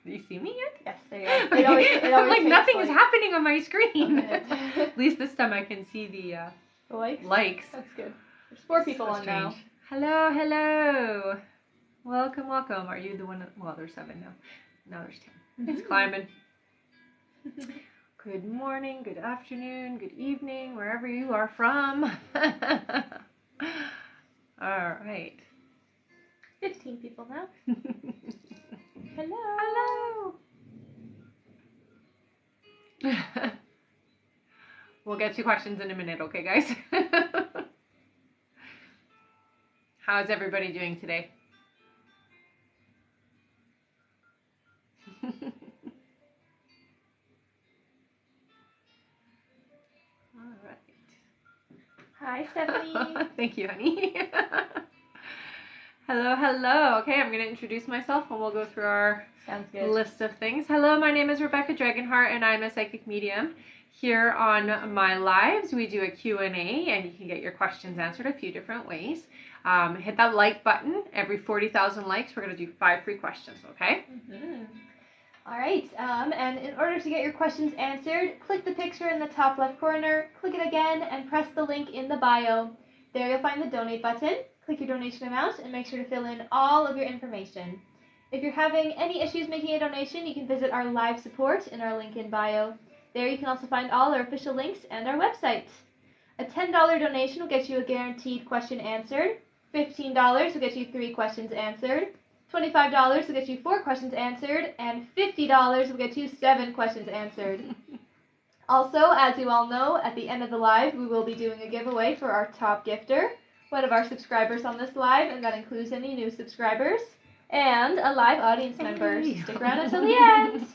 Do you see me yet? Yes, there you go. It always like takes, nothing like, is happening on my screen. a minute. At least this time I can see the likes. That's good. There's 4 people So on now. Hello, hello. Welcome, welcome. Are you the one? Well, there's 7 now. Now there's 10. It's climbing. Good morning, good afternoon, good evening, wherever you are from. All right. 15 people now. Hello. Hello. We'll get to questions in a minute, okay, guys? How's everybody doing today? All right. Hi, Stephanie. Thank you, honey. Hello, hello. Okay, I'm going to introduce myself and we'll go through our list of things. Hello, my name is Rebecca Dragonheart and I'm a psychic medium. Here on my lives, we do a Q&A and you can get your questions answered a few different ways. Hit that like button. Every 40,000 likes, we're going to do 5 free questions, okay? Mm-hmm. All right, and in order to get your questions answered, click the picture in the top left corner, click it again, and press the link in the bio. There you'll find the donate button. Click your donation amount and make sure to fill in all of your information. If you're having any issues making a donation, you can visit our live support in our link in bio. There you can also find all our official links and our website. A $10 donation will get you a guaranteed question answered. $15 will get you 3 questions answered. $25 will get you 4 questions answered. And $50 will get you 7 questions answered. Also, as you all know, at the end of the live, we will be doing a giveaway for our top gifter, one of our subscribers on this live, and that includes any new subscribers, and a live audience member. So stick around until the end.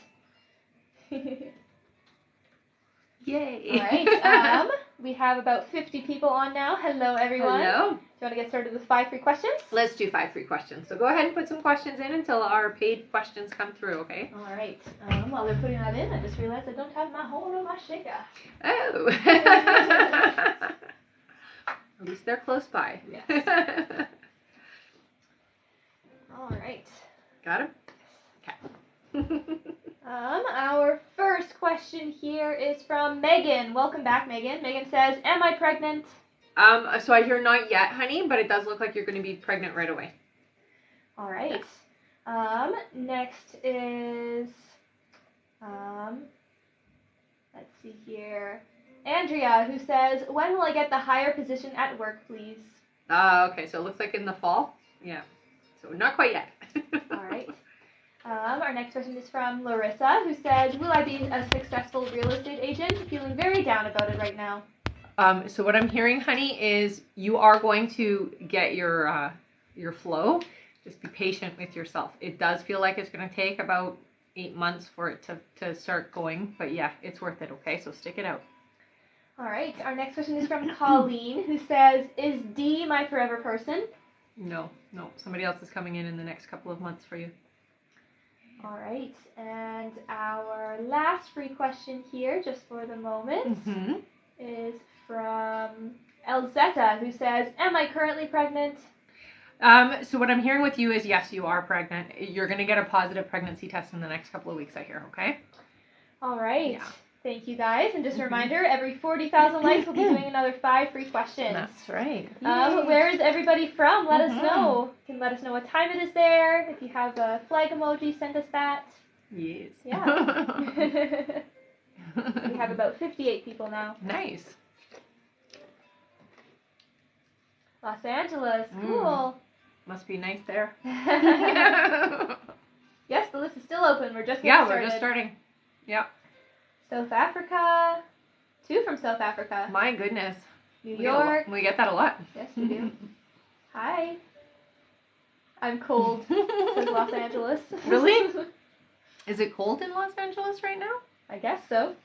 Yay. All right, we have about 50 people on now. Hello, everyone. Hello. Do you want to get started with 5 free questions? Let's do 5 free questions. So go ahead and put some questions in until our paid questions come through, okay? All right. While they're putting that in, I just realized I don't have my horn or my shaker. Oh. At least they're close by. Yes. All right. Got him? Okay. Our first question here is from Megan. Welcome back, Megan. Megan says, am I pregnant? So I hear not yet, honey, but it does look like you're going to be pregnant right away. All right. Next is, let's see here, Andrea, who says, when will I get the higher position at work, please? Okay, so it looks like in the fall. Yeah. So not quite yet. All right. Our next question is from Larissa, who says, will I be a successful real estate agent? Feeling very down about it right now. So what I'm hearing, honey, is you are going to get your flow. Just be patient with yourself. It does feel like it's going to take about 8 months for it to start going. But yeah, it's worth it, okay? So stick it out. All right. Our next question is from Colleen, who says, is D my forever person? No. Somebody else is coming in the next couple of months for you. All right. And our last free question here, just for the moment, is from Elzetta, who says, am I currently pregnant? So what I'm hearing with you is, yes, you are pregnant. You're going to get a positive pregnancy test in the next couple of weeks, I hear, okay? All right. Yeah. Thank you, guys. And just a reminder, every 40,000 likes, we'll be doing another 5 free questions. That's right. Where is everybody from? Let us know. You can let us know what time it is there. If you have a flag emoji, send us that. Yes. Yeah. We have about 58 people now. Nice. Los Angeles. Cool. Must be nice there. Yes, the list is still open. We're just getting started. We're just starting. Yep. South Africa. 2 from South Africa. My goodness. New York. We get that a lot. Yes, we do. Hi. I'm cold. Says Los Angeles. Really? Is it cold in Los Angeles right now? I guess so.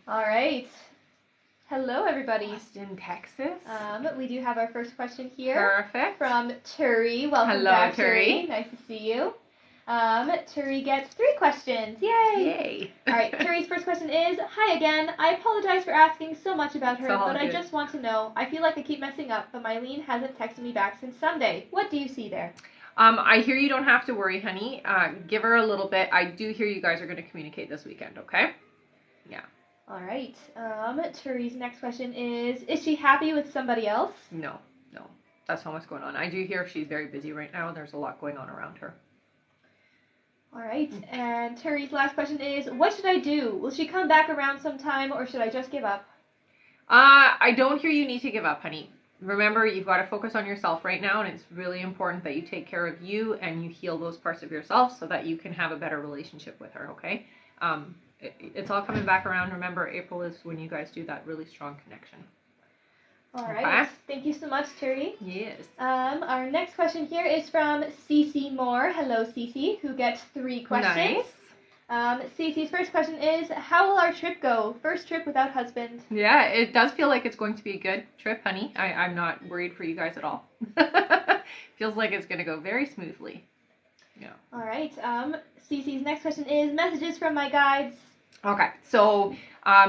All right. Hello, everybody. Austin, Texas. We do have our first question here. Perfect. From Turi. Welcome Hello, back, Turi. Nice to see you. Turi gets 3 questions. Yay! Yay! All right, Turi's first question is, hi again. I apologize for asking so much about her, but I just want to know. I feel like I keep messing up, but Mylene hasn't texted me back since Sunday. What do you see there? I hear you don't have to worry, honey. Give her a little bit. I do hear you guys are going to communicate this weekend, okay? Yeah. All right. Turi's next question is she happy with somebody else? No. That's not what's going on. I do hear she's very busy right now. There's a lot going on around her. All right. And Turi's last question is, what should I do? Will she come back around sometime, or should I just give up? I don't hear you need to give up, honey. Remember, you've got to focus on yourself right now, and it's really important that you take care of you and you heal those parts of yourself so that you can have a better relationship with her, okay? It's all coming back around. Remember, April is when you guys do that really strong connection. All right. Okay. Thank you so much, Turi. Yes. Our next question here is from Cece Moore. Hello, Cece, who gets 3 questions. Nice. Cece's first question is, how will our trip go? First trip without husband. Yeah, it does feel like it's going to be a good trip, honey. I'm not worried for you guys at all. Feels like it's going to go very smoothly. Yeah. All right. Cece's next question is, messages from my guides. Okay, so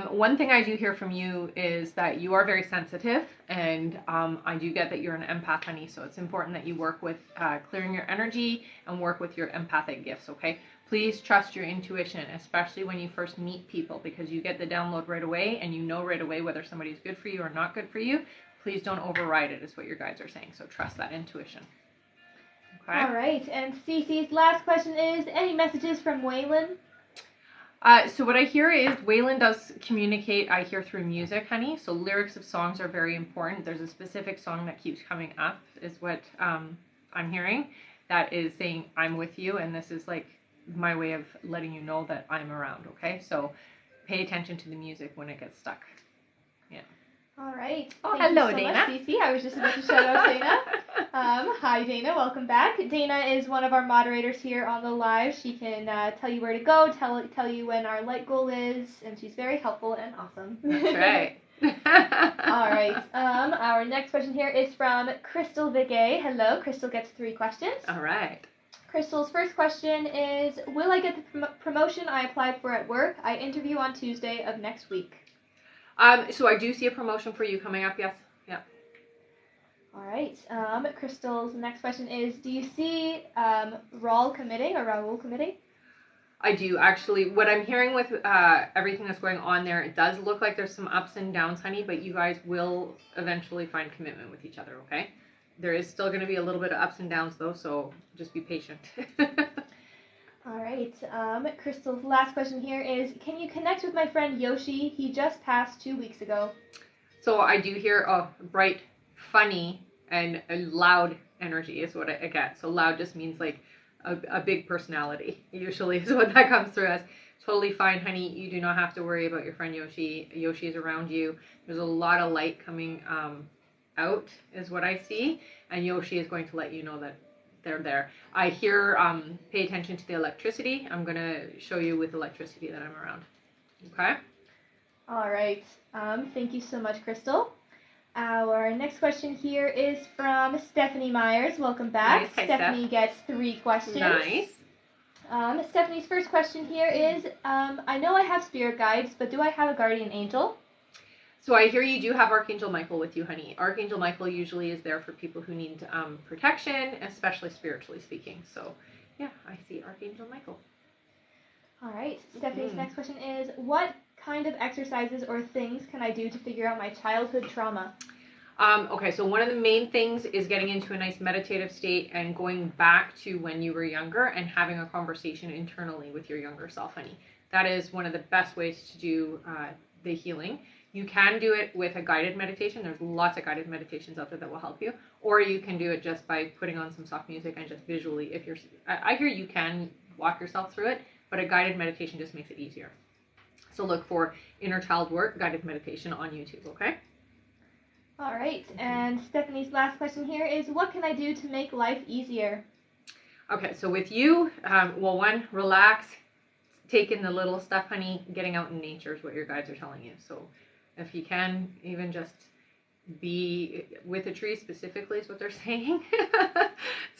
one thing I do hear from you is that you are very sensitive, and I do get that you're an empath, honey, so it's important that you work with clearing your energy and work with your empathic gifts, okay? Please trust your intuition, especially when you first meet people, because you get the download right away, and you know right away whether somebody's good for you or not good for you. Please don't override it, is what your guides are saying, so trust that intuition. Okay? All right, and Cece's last question is, any messages from Waylon? So what I hear is Waylon does communicate, I hear, through music, honey. So lyrics of songs are very important. There's a specific song that keeps coming up, is what I'm hearing, that is saying, I'm with you. And this is like my way of letting you know that I'm around, okay? So pay attention to the music when it gets stuck. Yeah. All right. Oh, hello, Dana. Much, Cece. I was just about to shout out Dana. Hi, Dana. Welcome back. Dana is one of our moderators here on the live. She can tell you where to go, tell you when our light goal is, and she's very helpful and awesome. That's right. All right. Our next question here is from Crystal Vigay. Hello. Crystal gets 3 questions. All right. Crystal's first question is, will I get the promotion I applied for at work? I interview on Tuesday of next week. So I do see a promotion for you coming up, yes. Yeah. All right. Crystal's next question is, do you see Raul committing? I do, actually. What I'm hearing with everything that's going on there, it does look like there's some ups and downs, honey, but you guys will eventually find commitment with each other, okay? There is still going to be a little bit of ups and downs, though, so just be patient. All right. Crystal's last question here is, can you connect with my friend Yoshi? He just passed 2 weeks ago. So I do hear a bright, funny, and a loud energy is what I get. So loud just means like a big personality, usually is what that comes through as. Totally fine, honey. You do not have to worry about your friend Yoshi. Yoshi is around you. There's a lot of light coming out is what I see. And Yoshi is going to let you know that they're there. I hear, pay attention to the electricity. I'm going to show you with electricity that I'm around. Okay? All right. Thank you so much, Crystal. Our next question here is from Stephanie Myers. Welcome back. Nice. Hi, Stephanie gets 3 questions. Nice. Stephanie's first question here is, I know I have spirit guides, but do I have a guardian angel? So I hear you do have Archangel Michael with you, honey. Archangel Michael usually is there for people who need protection, especially spiritually speaking. So, yeah, I see Archangel Michael. All right. Stephanie's next question is, what kind of exercises or things can I do to figure out my childhood trauma? Okay, so one of the main things is getting into a nice meditative state and going back to when you were younger and having a conversation internally with your younger self, honey. That is one of the best ways to do the healing. You can do it with a guided meditation. There's lots of guided meditations out there that will help you. Or you can do it just by putting on some soft music and just visually, I hear you can walk yourself through it, but a guided meditation just makes it easier. So look for Inner Child Work guided meditation on YouTube, okay? All right. And Stephanie's last question here is, what can I do to make life easier? Okay, so with you, well, one, relax, take in the little stuff, honey. Getting out in nature is what your guides are telling you. So if you can, even just be with the trees specifically is what they're saying.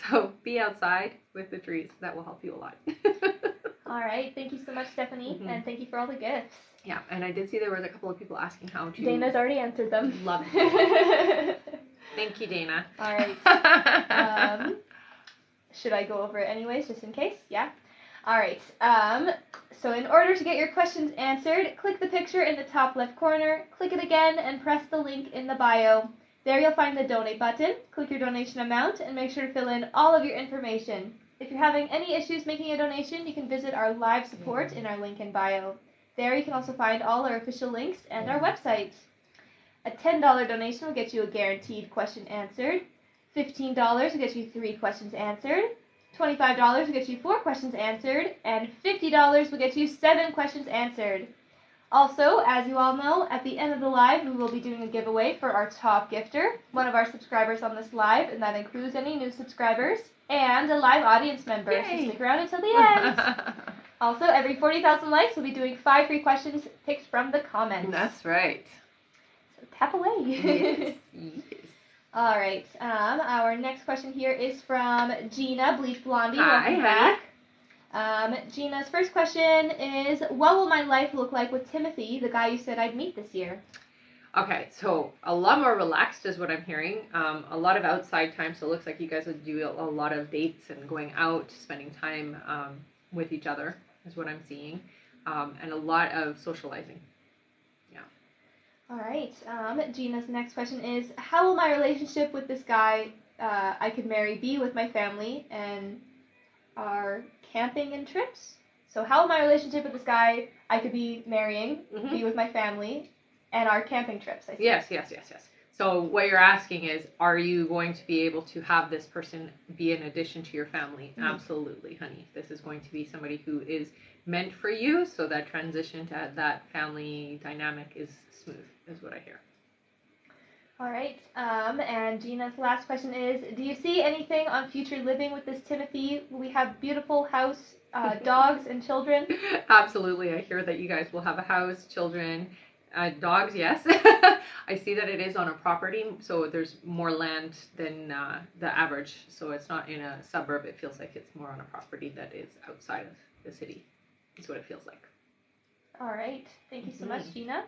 So be outside with the trees. That will help you a lot. All right. Thank you so much, Stephanie. And thank you for all the gifts. Yeah, and I did see there was a couple of people asking how to... Dana's already answered them. Love it. Thank you, Dana. All right. Should I go over it anyways, just in case? Yeah. All right. So in order to get your questions answered, click the picture in the top left corner, click it again, and press the link in the bio. There you'll find the donate button. Click your donation amount and make sure to fill in all of your information. If you're having any issues making a donation, you can visit our live support in our link in bio. There you can also find all our official links and our website. A $10 donation will get you a guaranteed question answered. $15 will get you 3 questions answered. $25 will get you 4 questions answered. And $50 will get you 7 questions answered. Also, as you all know, at the end of the live, we will be doing a giveaway for our top gifter, one of our subscribers on this live, and that includes any new subscribers, and a live audience member. Yay. So stick around until the end. Also, every 40,000 likes, we'll be doing 5 free questions picked from the comments. That's right. So tap away. Yes. Yes. All right. Our next question here is from Gina, Bleach Blondie. Hi, Welcome back. Gina's first question is, what will my life look like with Timothy, the guy you said I'd meet this year? Okay, so a lot more relaxed is what I'm hearing. A lot of outside time, so it looks like you guys would do a lot of dates and going out, spending time with each other is what I'm seeing, and a lot of socializing. Yeah. All right. Gina's next question is, how will my relationship with this guy I could marry be with my family and our camping and trips? So how will my relationship with this guy I could be marrying be with my family and our camping trips? I see. Yes. So what you're asking is, are you going to be able to have this person be an addition to your family? Absolutely, honey. This is going to be somebody who is meant for you, so that transition to that family dynamic is smooth, is what I hear. All right. And Gina's last question is, do you see anything on future living with this Timothy? Will we have beautiful house, dogs, and children? Absolutely. I hear that you guys will have a house, children, dogs, yes. I see that it is on a property, so there's more land than the average. So it's not in a suburb. It feels like it's more on a property that is outside of the city. That's what it feels like. All right. Thank you so much, Gina.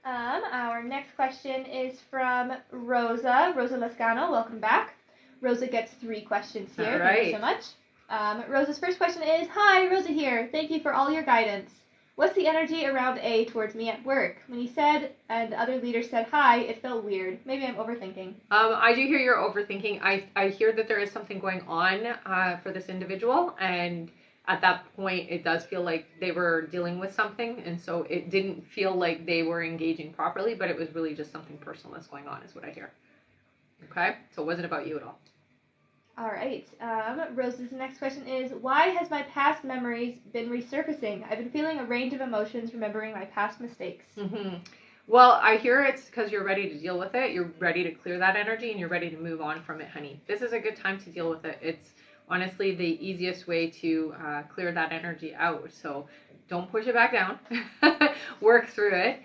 Our next question is from Rosa Lascano. Welcome back. Rosa gets 3 questions here. All right. Thank you so much. Rosa's first question is, hi, Rosa here. Thank you for all your guidance. What's the energy around A towards me at work? When he said and the other leaders said hi, it felt weird. Maybe I'm overthinking. I do hear you're overthinking. I hear that there is something going on for this individual, and at that point, it does feel like they were dealing with something, and so it didn't feel like they were engaging properly, but it was really just something personal that's going on, is what I hear. Okay? So it wasn't about you at all. All right. Rose's next question is, why has my past memories been resurfacing? I've been feeling a range of emotions remembering my past mistakes. Well, I hear it's because you're ready to deal with it. You're ready to clear that energy, and you're ready to move on from it, honey. This is a good time to deal with it. It's honestly the easiest way to clear that energy out. So don't push it back down. Work through it.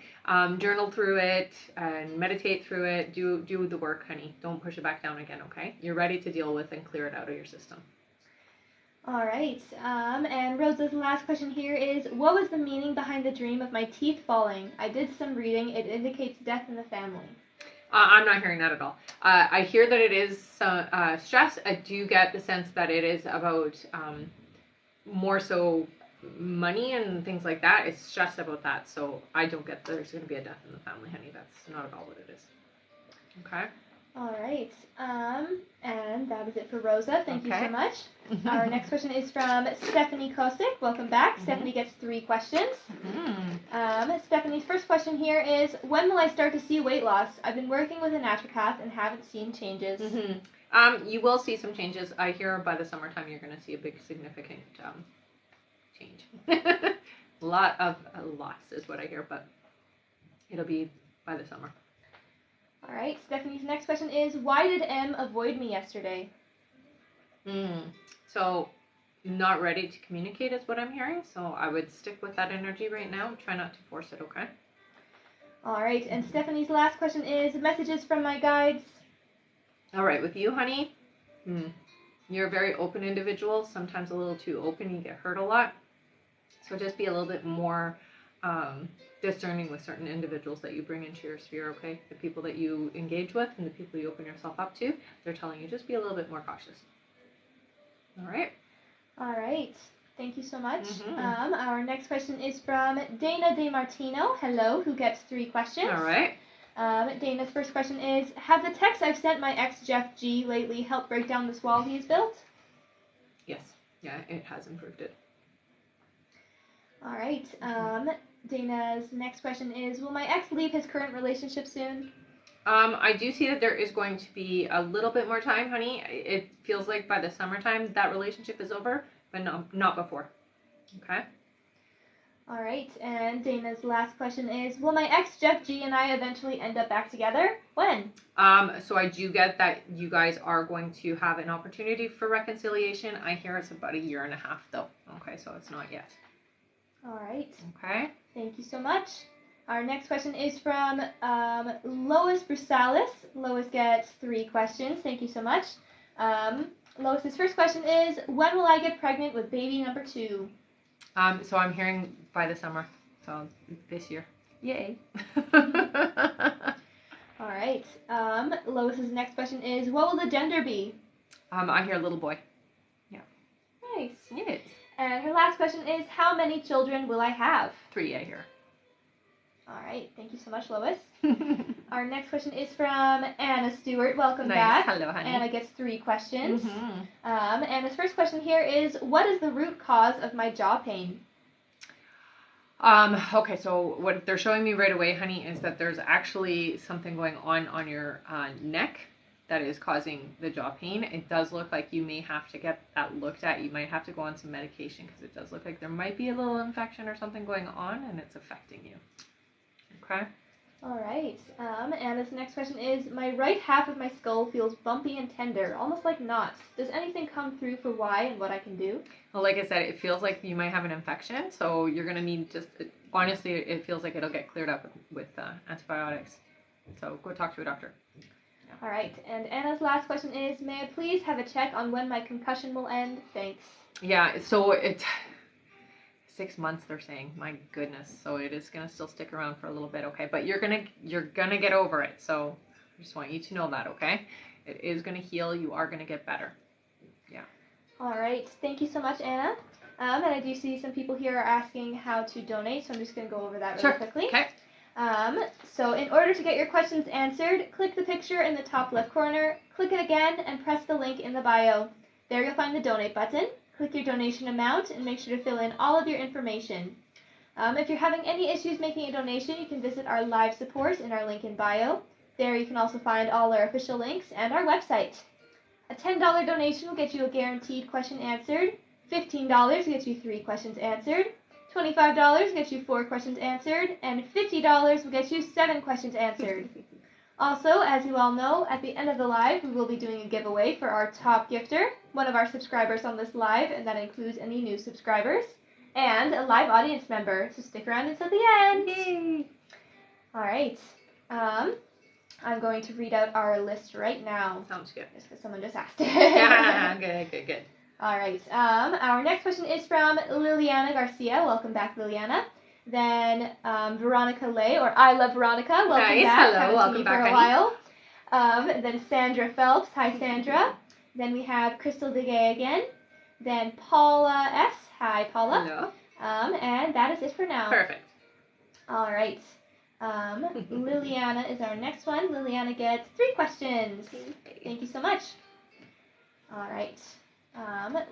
Journal through it and meditate through it. Do the work, honey. Don't push it back down again, okay? You're ready to deal with and clear it out of your system. All right. And Rosa's last question here is, what was the meaning behind the dream of my teeth falling? I did some reading. It indicates death in the family. I'm not hearing that at all. I hear that it is stress. I do get the sense that it is about more so money and things like that. It's stress about that. So I don't get that there's going to be a death in the family, honey. That's not at all what it is. Okay? All right. And that is it for Rosa. Thank you so much. Our next question is from Stephanie Kosick. Welcome back. Stephanie gets 3 questions. Stephanie's first question here is, when will I start to see weight loss? I've been working with a naturopath and haven't seen changes. You will see some changes. I hear by the summertime you're going to see a big significant change. A lot of loss is what I hear, but it'll be by the summer. All right. Stephanie's next question is, why did M avoid me yesterday? So not ready to communicate is what I'm hearing. So I would stick with that energy right now. Try not to force it, okay? All right, and Stephanie's last question is messages from my guides. All right, with you, honey, you're a very open individual, sometimes a little too open, you get hurt a lot. So just be a little bit more discerning with certain individuals that you bring into your sphere, okay? The people that you engage with and the people you open yourself up to, they're telling you just be a little bit more cautious. All right? All right. Thank you so much. Our next question is from Dana DeMartino, hello, who gets 3 questions. All right. Dana's first question is, have the texts I've sent my ex Jeff G lately helped break down this wall he's built? Yes. Yeah, it has improved it. All right. Dana's next question is, will my ex leave his current relationship soon? I do see that there is going to be a little bit more time, honey. It feels like by the summertime that relationship is over, but not before. Okay? All right. And Dana's last question is, will my ex Jeff G and I eventually end up back together? When? So I do get that you guys are going to have an opportunity for reconciliation. I hear it's about 1.5 years though. Okay, so it's not yet. All right. Okay. Thank you so much. Our next question is from Lois Brusalis. Lois gets 3 questions. Thank you so much. Lois's first question is, when will I get pregnant with baby number 2? So I'm hearing by the summer. So this year. Yay. All right. Lois's next question is, what will the gender be? I hear little boy. Yeah. Nice. Yes. And her last question is, how many children will I have? 3, I hear. All right. Thank you so much, Lois. Our next question is from Anna Stewart. Welcome back. Hello, honey. Anna gets 3 questions. Anna's first question here is, what is the root cause of my jaw pain? Okay, so what they're showing me right away, honey, is that there's actually something going on your neck that is causing the jaw pain. It does look like you may have to get that looked at. You might have to go on some medication because it does look like there might be a little infection or something going on and it's affecting you. Okay? All right. Anna's next question is, my right half of my skull feels bumpy and tender, almost like knots. Does anything come through for why and what I can do? Well, like I said, it feels like you might have an infection, so you're going to need honestly, it feels like it'll get cleared up with antibiotics. So go talk to a doctor. Yeah. All right. And Anna's last question is, may I please have a check on when my concussion will end? Thanks. Yeah, so it's 6 months, they're saying. My goodness. So it is going to still stick around for a little bit, okay? But you're gonna get over it. So I just want you to know that, okay? It is going to heal. You are going to get better. Yeah. All right. Thank you so much, Anna. And I do see some people here are asking how to donate, so I'm just going to go over that really quickly. Okay. So in order to get your questions answered, click the picture in the top left corner, click it again, and press the link in the bio. There you'll find the donate button. Click your donation amount and make sure to fill in all of your information. If you're having any issues making a donation, you can visit our live support in our link in bio. There you can also find all our official links and our website. A $10 donation will get you a guaranteed question answered. $15 will get you 3 questions answered. $25 will get you 4 questions answered. And $50 will get you 7 questions answered. Also, as you all know, at the end of the live, we will be doing a giveaway for our top gifter, one of our subscribers on this live, and that includes any new subscribers, and a live audience member, so stick around until the end. Yay! All right. I'm going to read out our list right now. Sounds good. Just because someone just asked. Yeah, good. All right. Our next question is from Liliana Garcia. Welcome back, Liliana. Then Veronica Lay, or I Love Veronica. Welcome back. Hello. Welcome back, for a while. Then Sandra Phelps. Hi, Sandra. Then we have Crystal DeGay again. Then Paula S. Hi, Paula. Hello. And that is it for now. Perfect. All right. Liliana is our next one. Liliana gets 3 questions. Thank you so much. All right.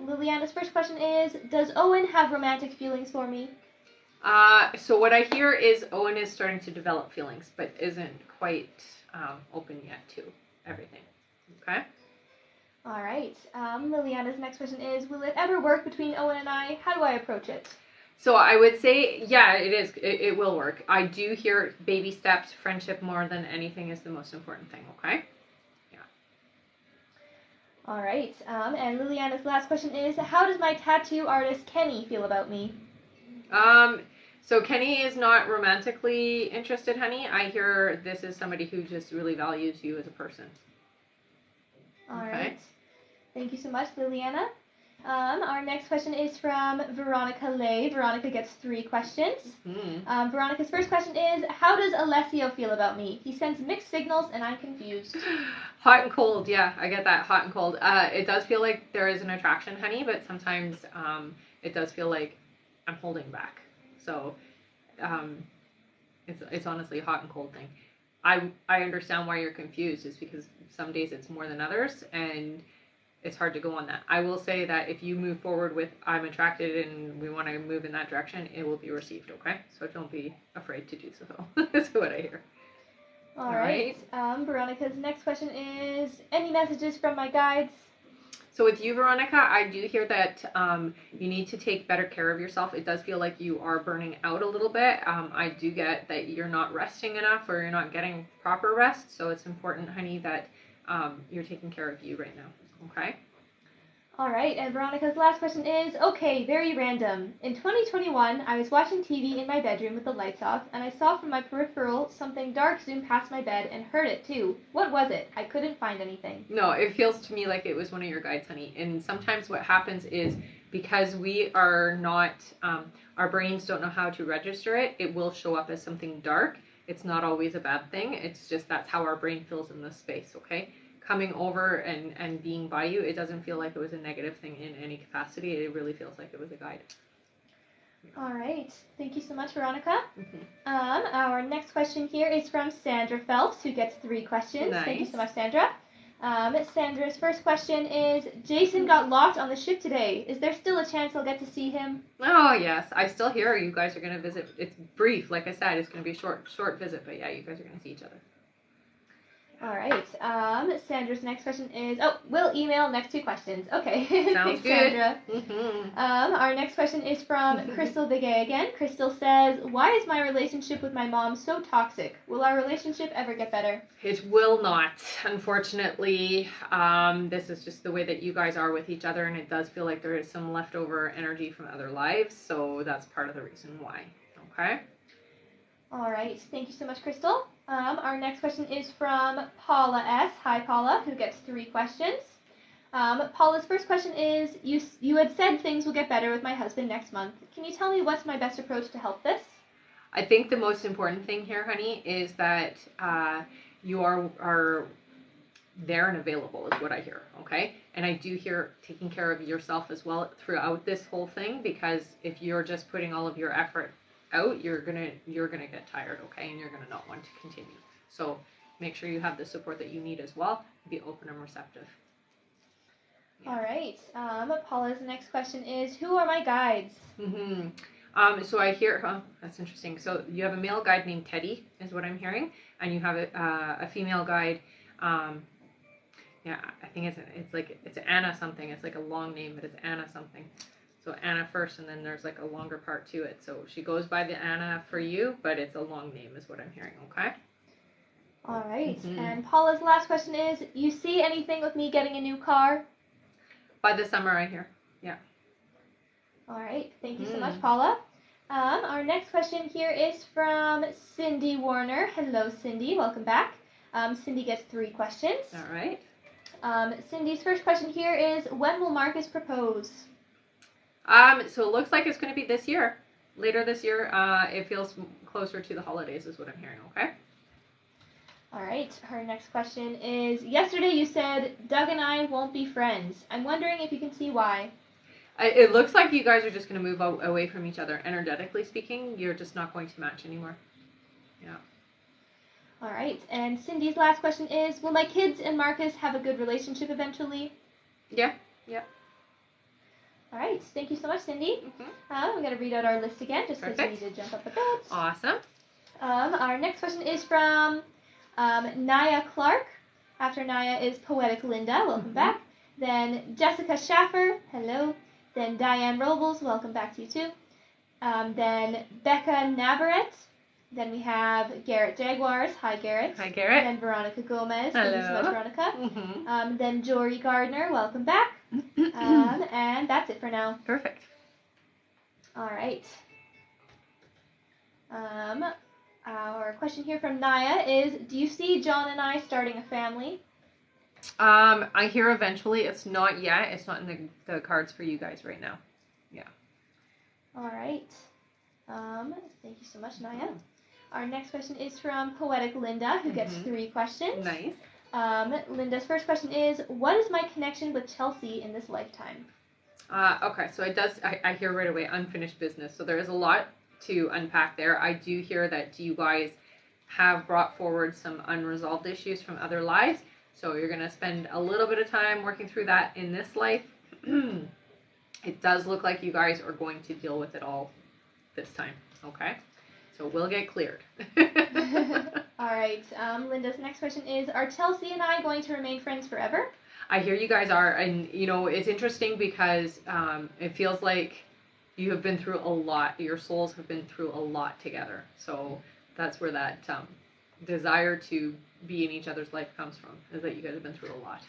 Liliana's first question is, does Owen have romantic feelings for me? So what I hear is Owen is starting to develop feelings, but isn't quite open yet to everything. Okay? All right. Liliana's next question is, will it ever work between Owen and I? How do I approach it? So I would say, yeah, it is. It will work. I do hear baby steps, friendship more than anything is the most important thing, okay? Yeah. All right. And Liliana's last question is, how does my tattoo artist Kenny feel about me? So Kenny is not romantically interested, honey. I hear this is somebody who just really values you as a person. All right. Thank you so much, Liliana. Our next question is from Veronica Lay. Veronica gets 3 questions. Mm-hmm. Veronica's first question is, how does Alessio feel about me? He sends mixed signals and I'm confused. Hot and cold, yeah, I get that, hot and cold. It does feel like there is an attraction, honey, but sometimes it does feel like I'm holding back. So it's honestly a hot and cold thing. I understand why you're confused. It's because some days it's more than others, and it's hard to go on that. I will say that if you move forward with I'm attracted and we want to move in that direction, it will be received, okay? So don't be afraid to do so. That's what I hear. All right. Veronica's next question is, any messages from my guides? So with you, Veronica, I do hear that you need to take better care of yourself. It does feel like you are burning out a little bit. I do get that you're not resting enough or you're not getting proper rest. So it's important, honey, that you're taking care of you right now. Okay? All right, and Veronica's last question is, okay, very random. In 2021, I was watching TV in my bedroom with the lights off, and I saw from my peripheral something dark zoom past my bed and heard it too. What was it? I couldn't find anything. No, it feels to me like it was one of your guides, honey. And sometimes what happens is because we are not, our brains don't know how to register it, it will show up as something dark. It's not always a bad thing. It's just that's how our brain feels in this space, okay? Coming over and being by you, it doesn't feel like it was a negative thing in any capacity. It really feels like it was a guide. All right. Thank you so much, Veronica. Mm-hmm. Our next question here is from Sandra Phelps, who gets 3 questions. Nice. Thank you so much, Sandra. Sandra's first question is, Jason got locked on the ship today. Is there still a chance I'll get to see him? Oh, yes. I still hear you guys are going to visit. It's brief. Like I said, it's going to be a short visit. But yeah, you guys are going to see each other. All right. Sandra's next question is, we'll email next 2 questions. Okay. Sounds Thanks, good. Sandra. Mm-hmm. Our next question is from Crystal Begay again. Crystal says, why is my relationship with my mom so toxic? Will our relationship ever get better? It will not, unfortunately. This is just the way that you guys are with each other, and it does feel like there is some leftover energy from other lives, so that's part of the reason why. Okay? All right. Thank you so much, Crystal. Our next question is from Paula S. Hi, Paula, who gets 3 questions. Paula's first question is, you had said things will get better with my husband next month. Can you tell me what's my best approach to help this? I think the most important thing here, honey, is that you are there and available is what I hear, okay? And I do hear taking care of yourself as well throughout this whole thing, because if you're just putting all of your effort out, you're gonna get tired, okay? And you're gonna not want to continue. So make sure you have the support that you need as well. Be open and receptive. Yeah. All right. Paula's next question is, who are my guides? Mm-hmm. So I hear, that's interesting. So you have a male guide named Teddy, is what I'm hearing, and you have a female guide. Yeah, I think it's Anna something. It's like a long name, but it's Anna something. So Anna first, and then there's like a longer part to it. So she goes by the Anna for you, but it's a long name is what I'm hearing, okay? All right. Mm-hmm. And Paula's last question is, you see anything with me getting a new car? By the summer, I hear. Yeah. All right. Thank you so much, Paula. Our next question here is from Cindy Warner. Hello, Cindy. Welcome back. Cindy gets 3 questions. All right. Cindy's first question here is, when will Marcus propose? So it looks like it's going to be this year. Later this year. It feels closer to the holidays is what I'm hearing, okay? All right. Her next question is, yesterday you said Doug and I won't be friends. I'm wondering if you can see why. It looks like you guys are just going to move away from each other. Energetically speaking, you're just not going to match anymore. Yeah. All right. And Cindy's last question is, will my kids and Marcus have a good relationship eventually? Yeah. Yeah. All right. Thank you so much, Cindy. Mm-hmm. I'm going to read out our list again just because we need to jump up a bit. Awesome. Our next question is from Naya Clark. After Naya is Poetic Linda. Welcome back. Then Jessica Schaffer. Hello. Then Diane Robles. Welcome back to you too. Then Becca Navarette. Then we have Garrett Jaguars. Hi, Garrett. Hi, Garrett. Then Veronica Gomez. Hello. Thank you so much, Veronica. Mm-hmm. Then Jory Gardner. Welcome back. And that's it for now. Perfect. All right. Our question here from Naya is, do you see John and I starting a family? I hear eventually. It's not yet. It's not in the cards for you guys right now. Yeah. All right. Thank you so much, Naya. Our next question is from Poetic Linda, who gets 3 questions. Nice. Linda's first question is, what is my connection with Chelsea in this lifetime? Okay, so I hear right away unfinished business. So there is a lot to unpack there. I do hear that you guys have brought forward some unresolved issues from other lives. So you're going to spend a little bit of time working through that in this life. It does look like you guys are going to deal with it all this time. Okay? So we'll get cleared. All right. Linda's next question is, are Chelsea and I going to remain friends forever? I hear you guys are. And, it's interesting because it feels like you have been through a lot. Your souls have been through a lot together. So that's where that desire to be in each other's life comes from, is that you guys have been through a lot.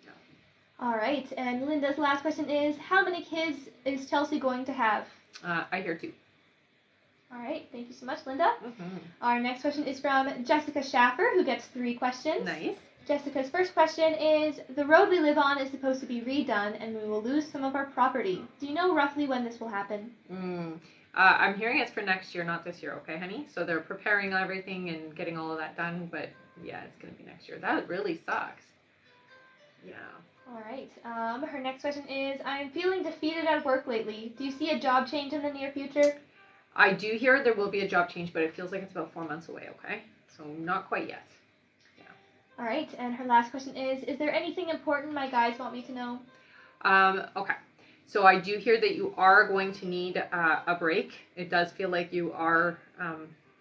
Yeah. All right. And Linda's last question is, how many kids is Chelsea going to have? I hear 2. All right. Thank you so much, Linda. Our next question is from Jessica Schaffer, who gets 3 questions. Nice. Jessica's first question is, the road we live on is supposed to be redone and we will lose some of our property. Do you know roughly when this will happen? I'm hearing it's for next year, not this year, okay, honey? So they're preparing everything and getting all of that done, but yeah, it's going to be next year. That really sucks. Yeah. All right. Her next question is, I'm feeling defeated at work lately. Do you see a job change in the near future? I do hear there will be a job change, but it feels like it's about 4 months away, okay? So not quite yet. Yeah. All right. And her last question is there anything important my guides want me to know? Okay. So I do hear that you are going to need a break. It does feel like you are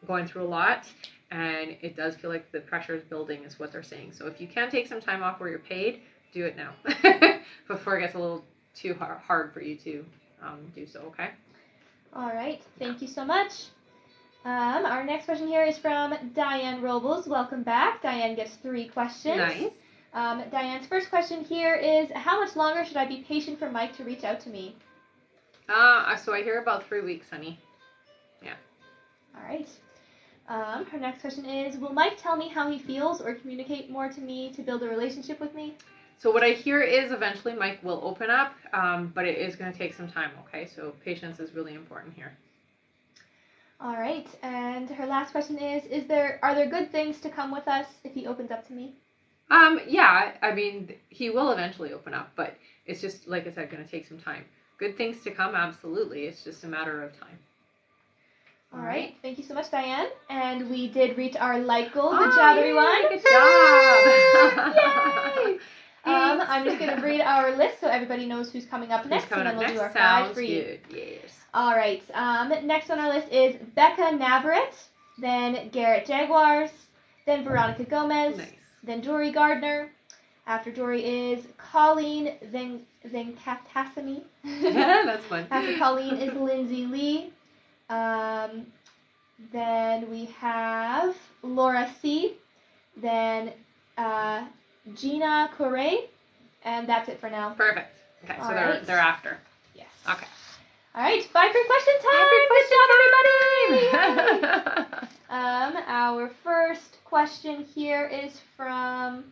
going through a lot, and it does feel like the pressure is building is what they're saying. So if you can take some time off where you're paid, do it now before it gets a little too hard for you to do so, okay? All right. Thank you so much. Our next question here is from Diane Robles. Welcome back. Diane gets 3 questions. Nice. Diane's first question here is, how much longer should I be patient for Mike to reach out to me? So I hear about 3 weeks, honey. Yeah. All right. Her next question is, will Mike tell me how he feels or communicate more to me to build a relationship with me? So what I hear is eventually Mike will open up, but it is going to take some time, okay? So patience is really important here. All right. And her last question is are there good things to come with us if he opens up to me? Yeah, I mean, he will eventually open up, but it's just, like I said, going to take some time. Good things to come, absolutely. It's just a matter of time. All right. Thank you so much, Diane. And we did reach our like goal. Good job, everyone. Good job. Yay! I'm just going to read our list so everybody knows who's coming up next, and then we'll do our 5 for you. Good. Yes. All right. Next on our list is Becca Navarrete, then Garrett Jaguars, then Veronica Gomez, Nice. Then Dory Gardner. After Dory is Colleen Venkatasammy. That's fun. After Colleen is Lindsay Lee. Then we have Laura C. Then Gina Correa. And that's it for now. Perfect. Okay, so they're after. Yes. Okay. All right, 5 free question time. Good job, everybody. Our first question here is from,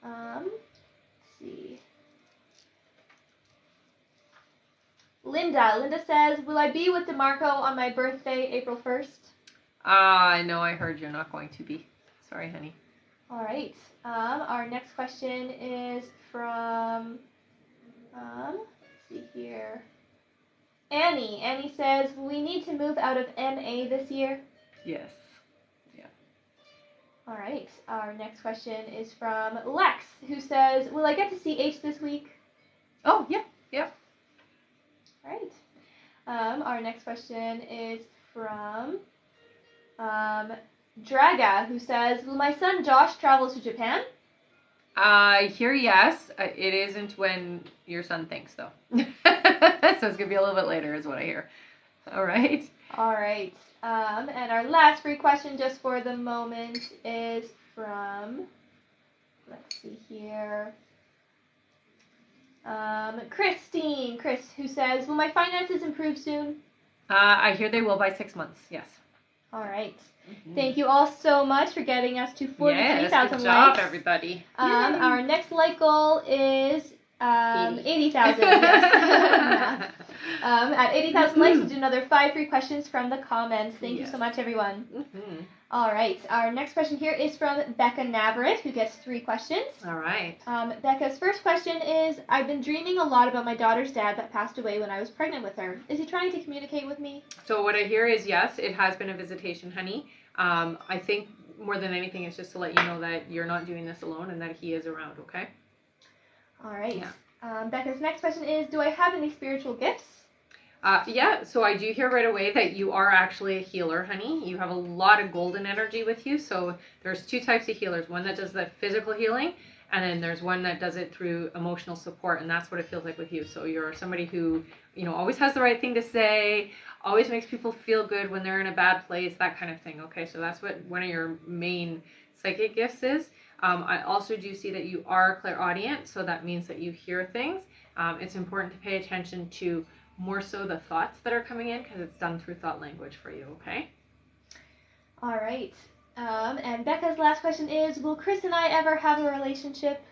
let's see, Linda. Linda says, will I be with DeMarco on my birthday, April 1st? No, I heard you're not going to be. Sorry, honey. All right. Our next question is from, let's see here, Annie. Annie says, we need to move out of NA this year. Yes. Yeah. All right. Our next question is from Lex, who says, will I get to see H this week? Oh, yeah. Yeah. All right. Our next question is from Draga, who says, will my son Josh travel to Japan? I hear yes. It isn't when your son thinks, though. So it's going to be a little bit later is what I hear. All right. All right. And our last free question just for the moment is from, let's see here, Chris, who says, will my finances improve soon? I hear they will by 6 months, yes. All right. Thank you all so much for getting us to 43,000 likes. Good job, everybody. Our next like goal is 80,000. Yes. At 80,000 likes, we'll do another 5 free questions from the comments. Thank you so much, everyone. All right. Our next question here is from Becca Navarrete, who gets 3 questions. All right. Becca's first question is, I've been dreaming a lot about my daughter's dad that passed away when I was pregnant with her. Is he trying to communicate with me? So what I hear is yes, it has been a visitation, honey. I think more than anything, it's just to let you know that you're not doing this alone and that he is around, okay? All right. Yeah. Becca's next question is, do I have any spiritual gifts? Yeah, so I do hear right away that you are actually a healer, honey. You have a lot of golden energy with you. So there's 2 types of healers. One that does the physical healing, and then there's one that does it through emotional support, and that's what it feels like with you. So you're somebody who, always has the right thing to say, always makes people feel good when they're in a bad place, that kind of thing, okay? So that's what one of your main psychic gifts is. I also do see that you are clairaudient, so that means that you hear things. It's important to pay attention to more so the thoughts that are coming in because it's done through thought language for you, okay? All right. And Becca's last question is, will Chris and I ever have a relationship?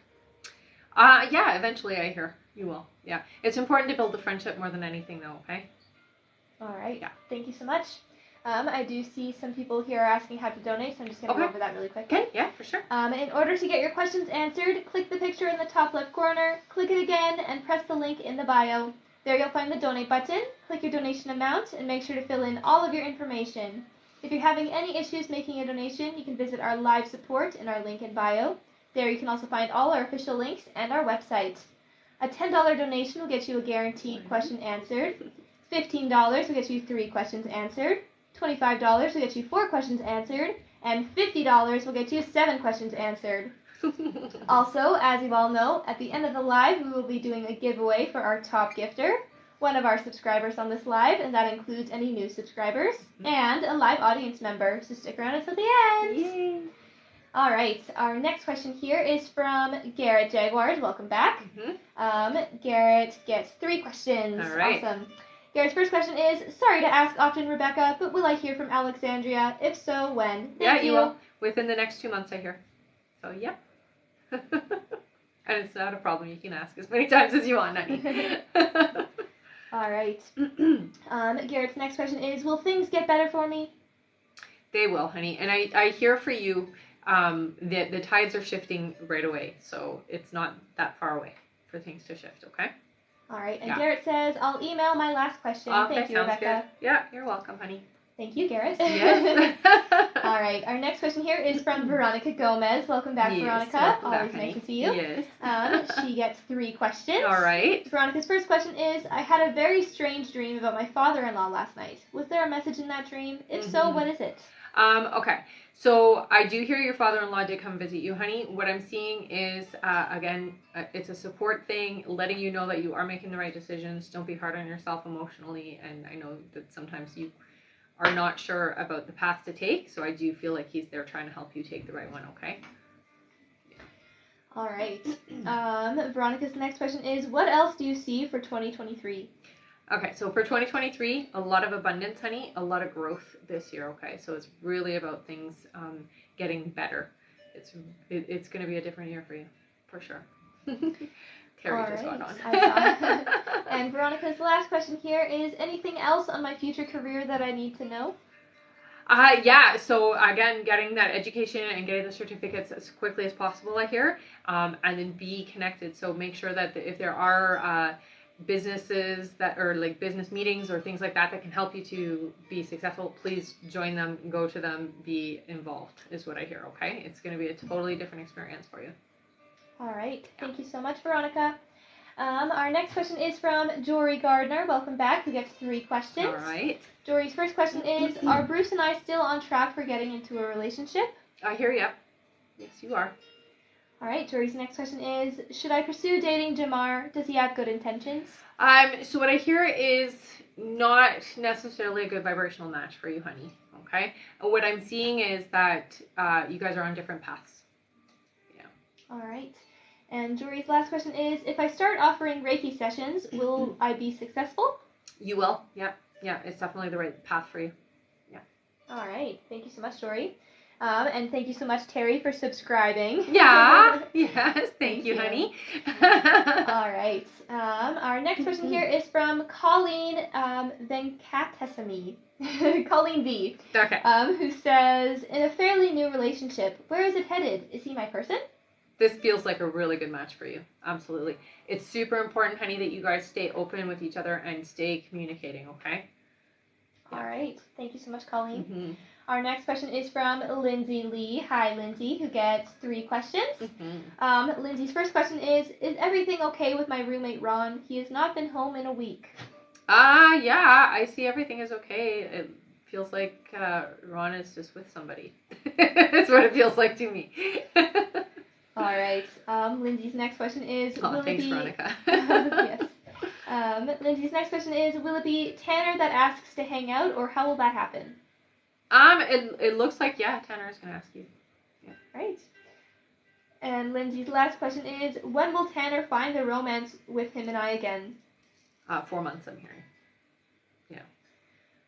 Yeah, eventually I hear you will. Yeah. It's important to build the friendship more than anything though, okay? All right. Yeah. Thank you so much. I do see some people here are asking how to donate, so I'm just going to go over that really quick. Okay, yeah, for sure. In order to get your questions answered, click the picture in the top left corner, click it again, and press the link in the bio. There you'll find the donate button. Click your donation amount, and make sure to fill in all of your information. If you're having any issues making a donation, you can visit our live support in our link in bio. There you can also find all our official links and our website. A $10 donation will get you a guaranteed question answered. $15 will get you 3 questions answered. $25 will get you 4 questions answered. And $50 will get you 7 questions answered. Also, as you all know, at the end of the live, we will be doing a giveaway for our top gifter, one of our subscribers on this live, and that includes any new subscribers, and a live audience member, so stick around until the end. Yay! All right, our next question here is from Garrett Jaguars. Welcome back. Garrett gets 3 questions. All right. Awesome. Garrett's first question is, sorry to ask often, Rebecca, but will I hear from Alexandria? If so, when? Thank you. You will. Within the next 2 months, I hear. So, yeah. And it's not a problem. You can ask as many times as you want, honey. All right. Garrett's next question is, will things get better for me? They will, honey. And I hear for you that the tides are shifting right away. So it's not that far away for things to shift, okay? All right. And Garrett says, I'll email my last question. Okay, thank you, Rebecca. Good. Yeah, you're welcome, honey. Thank you, Garrett. Yes. All right. Our next question here is from Veronica Gomez. Welcome back, Veronica. Always nice to see you. Yes. She gets 3 questions. All right. Veronica's first question is, I had a very strange dream about my father-in-law last night. Was there a message in that dream? If so, what is it? Okay. So I do hear your father-in-law did come visit you, honey. What I'm seeing is, again, it's a support thing, letting you know that you are making the right decisions. Don't be hard on yourself emotionally. And I know that sometimes you are not sure about the path to take. So I do feel like he's there trying to help you take the right one, okay? All right. Veronica's next question is, what else do you see for 2023? Okay, so for 2023, a lot of abundance, honey, a lot of growth this year, okay? So it's really about things getting better. It's going to be a different year for you, for sure. Terry just got on. And Veronica's last question here is, anything else on my future career that I need to know? Yeah, so again, getting that education and getting the certificates as quickly as possible, I hear, and then be connected. So make sure that if there are businesses that are like business meetings or things like that that can help you to be successful, please join them, go to them, be involved is what I hear, okay? It's going to be a totally different experience for you. All right. Thank you so much, Veronica. Our next question is from Jory Gardner. Welcome back. Who gets 3 questions. All right. Jory's first question is, are Bruce and I still on track for getting into a relationship? I hear you. Yes, you are. All right. Jory's next question is, should I pursue dating Jamar? Does he have good intentions? So what I hear is not necessarily a good vibrational match for you, honey. Okay. What I'm seeing is that you guys are on different paths. Yeah. All right. And Jory's last question is, if I start offering Reiki sessions, will I be successful? You will. Yeah. Yeah. It's definitely the right path for you. Yeah. All right. Thank you so much, Dory. And thank you so much, Terry, for subscribing. Yeah. Yes. Thank you, honey. All right. Our next question here is from Colleen Venkatesamy. Colleen V. Okay. Who says, in a fairly new relationship, where is it headed? Is he my person? This feels like a really good match for you. Absolutely. It's super important, honey, that you guys stay open with each other and stay communicating, okay? Yeah. All right. Thank you so much, Colleen. Mm-hmm. Our next question is from Lindsay Lee. Hi, Lindsay, who gets 3 questions. Mm-hmm. Lindsay's first question is everything okay with my roommate, Ron? He has not been home in a week. Yeah, I see everything is okay. It feels like Ron is just with somebody. That's what it feels like to me. All right. Lindsay's next question is, will thanks, it be... Veronica. Yes. Lindsay's next question is, will it be Tanner that asks to hang out, or how will that happen? It looks like, yeah, Tanner is going to ask you. Yeah. Right. And Lindsay's last question is, when will Tanner find the romance with him and I again? 4 months, I'm hearing. Yeah.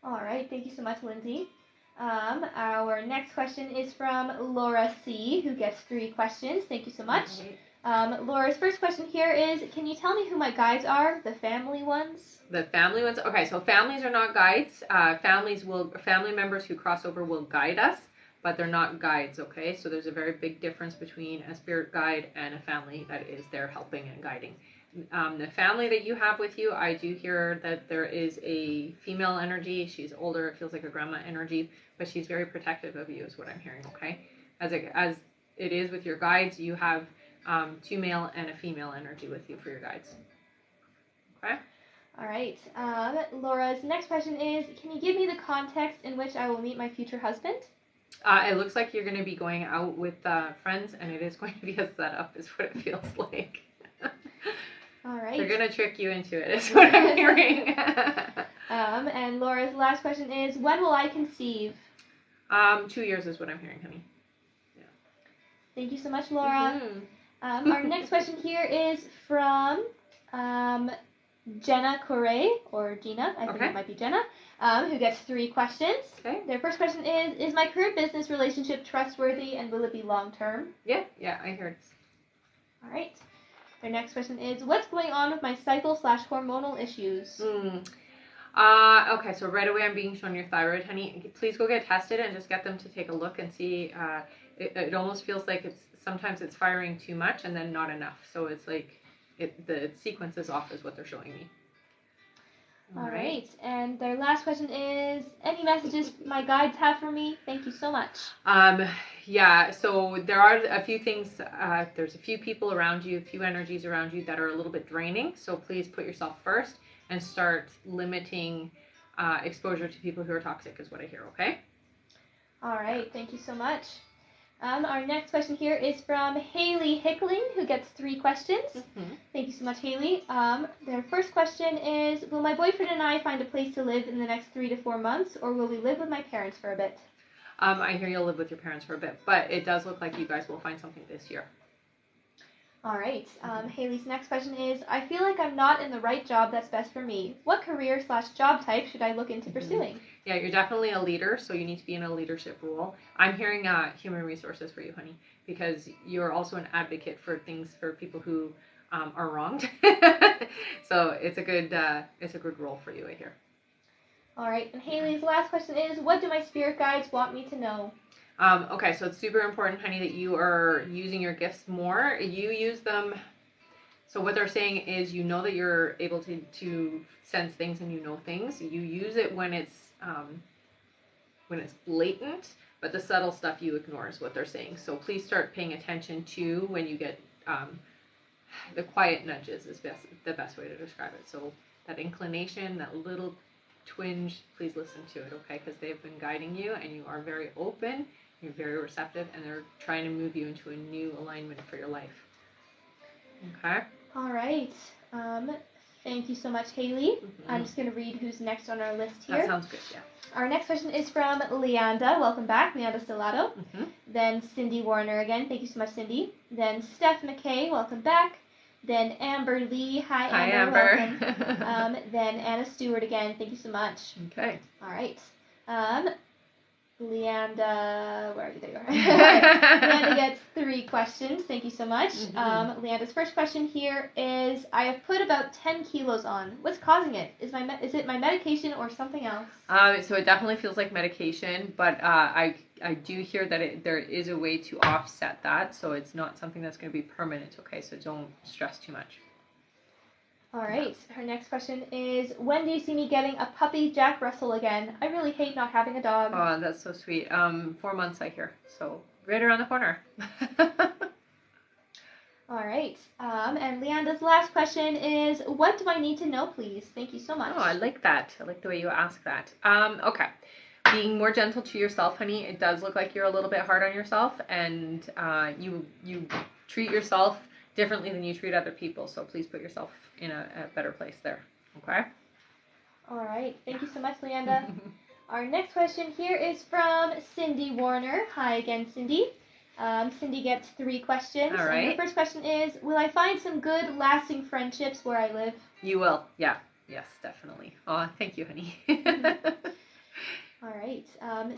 All right. Thank you so much, Lindsay. Our next question is from Laura C., who gets 3 questions. Thank you so much. Laura's first question here is, can you tell me who my guides are, the family ones? The family ones? Okay, so families are not guides. Family members who cross over will guide us, but they're not guides, okay? So there's a very big difference between a spirit guide and a family that is there helping and guiding. The family that you have with you, I do hear that there is a female energy. She's older. It feels like a grandma energy, but she's very protective of you is what I'm hearing, okay? As it is with your guides, you have 2 male and a female energy with you for your guides. Okay? All right. Laura's next question is, can you give me the context in which I will meet my future husband? It looks like you're going to be going out with friends, and it is going to be a setup, is what it feels like. All right. They're going to trick you into it, is what I'm hearing. And Laura's last question is, when will I conceive? 2 years is what I'm hearing, honey. Yeah. Thank you so much, Laura. Mm-hmm. Our next question here is from Jenna Correa, or Gina, I think it might be Jenna, who gets 3 questions. Okay. Their first question is my current business relationship trustworthy, and will it be long-term? Yeah, I heard. All right. Their next question is, what's going on with my cycle/hormonal issues? Okay, so right away I'm being shown your thyroid, honey. Please go get tested and just get them to take a look and see. It almost feels like sometimes it's firing too much and then not enough. So it's like the sequence is off is what they're showing me. All right. And their last question is, any messages my guides have for me? Thank you so much. Yeah, so there are a few things, there's a few people around you, a few energies around you that are a little bit draining. So please put yourself first and start limiting exposure to people who are toxic is what I hear, okay? All right. Thank you so much. Our next question here is from Haley Hickling, who gets 3 questions. Mm-hmm. Thank you so much, Haley. Their first question is, will my boyfriend and I find a place to live in the next 3 to 4 months, or will we live with my parents for a bit? I hear you'll live with your parents for a bit, but it does look like you guys will find something this year. All right. Haley's next question is, I feel like I'm not in the right job that's best for me. What career/job type should I look into pursuing? Yeah, you're definitely a leader, so you need to be in a leadership role. I'm hearing human resources for you, honey, because you're also an advocate for things for people who are wronged. So it's a good role for you, I hear. All right. And Haley's last question is, what do my spirit guides want me to know? Okay, so it's super important, honey, that you are using your gifts more. You use them. So what they're saying is, you know that you're able to sense things and you know things. You use it when it's blatant, but the subtle stuff you ignore is what they're saying. So please start paying attention to when you get the quiet nudges is the best way to describe it. So that inclination, that little twinge, please listen to it, okay? Because they've been guiding you and you are very open. You're very receptive, and they're trying to move you into a new alignment for your life. Okay? All right. Thank you so much, Haley. Mm-hmm. I'm just going to read who's next on our list here. That sounds good, yeah. Our next question is from Leanda. Welcome back, Leanda Stellato. Mm-hmm. Then Cindy Warner again. Thank you so much, Cindy. Then Steph McKay. Welcome back. Then Amber Lee. Hi, Amber. Welcome. Then Anna Stewart again. Thank you so much. Okay. All right. Leanda, where are you? There you are. Leanda gets 3 questions. Thank you so much. Leanda's first question here is, I have put about 10 kilos on. What's causing it? Is it my medication or something else? So it definitely feels like medication, but I do hear that there is a way to offset that, so it's not something that's going to be permanent, okay? So don't stress too much. All right. Her next question is, when do you see me getting a puppy Jack Russell again? I really hate not having a dog. Oh, that's so sweet. 4 months, I hear. So right around the corner. All right. And Leanda's last question is, what do I need to know, please? Thank you so much. Oh, I like that. I like the way you ask that. Okay. Being more gentle to yourself, honey. It does look like you're a little bit hard on yourself, and you treat yourself differently than you treat other people. So please put yourself in a better place there. Okay? All right. Thank you so much, Leanda. Our next question here is from Cindy Warner. Hi again, Cindy. Cindy gets 3 questions. All right. And her first question is, will I find some good, lasting friendships where I live? You will. Yeah. Yes, definitely. Oh, thank you, honey. All right.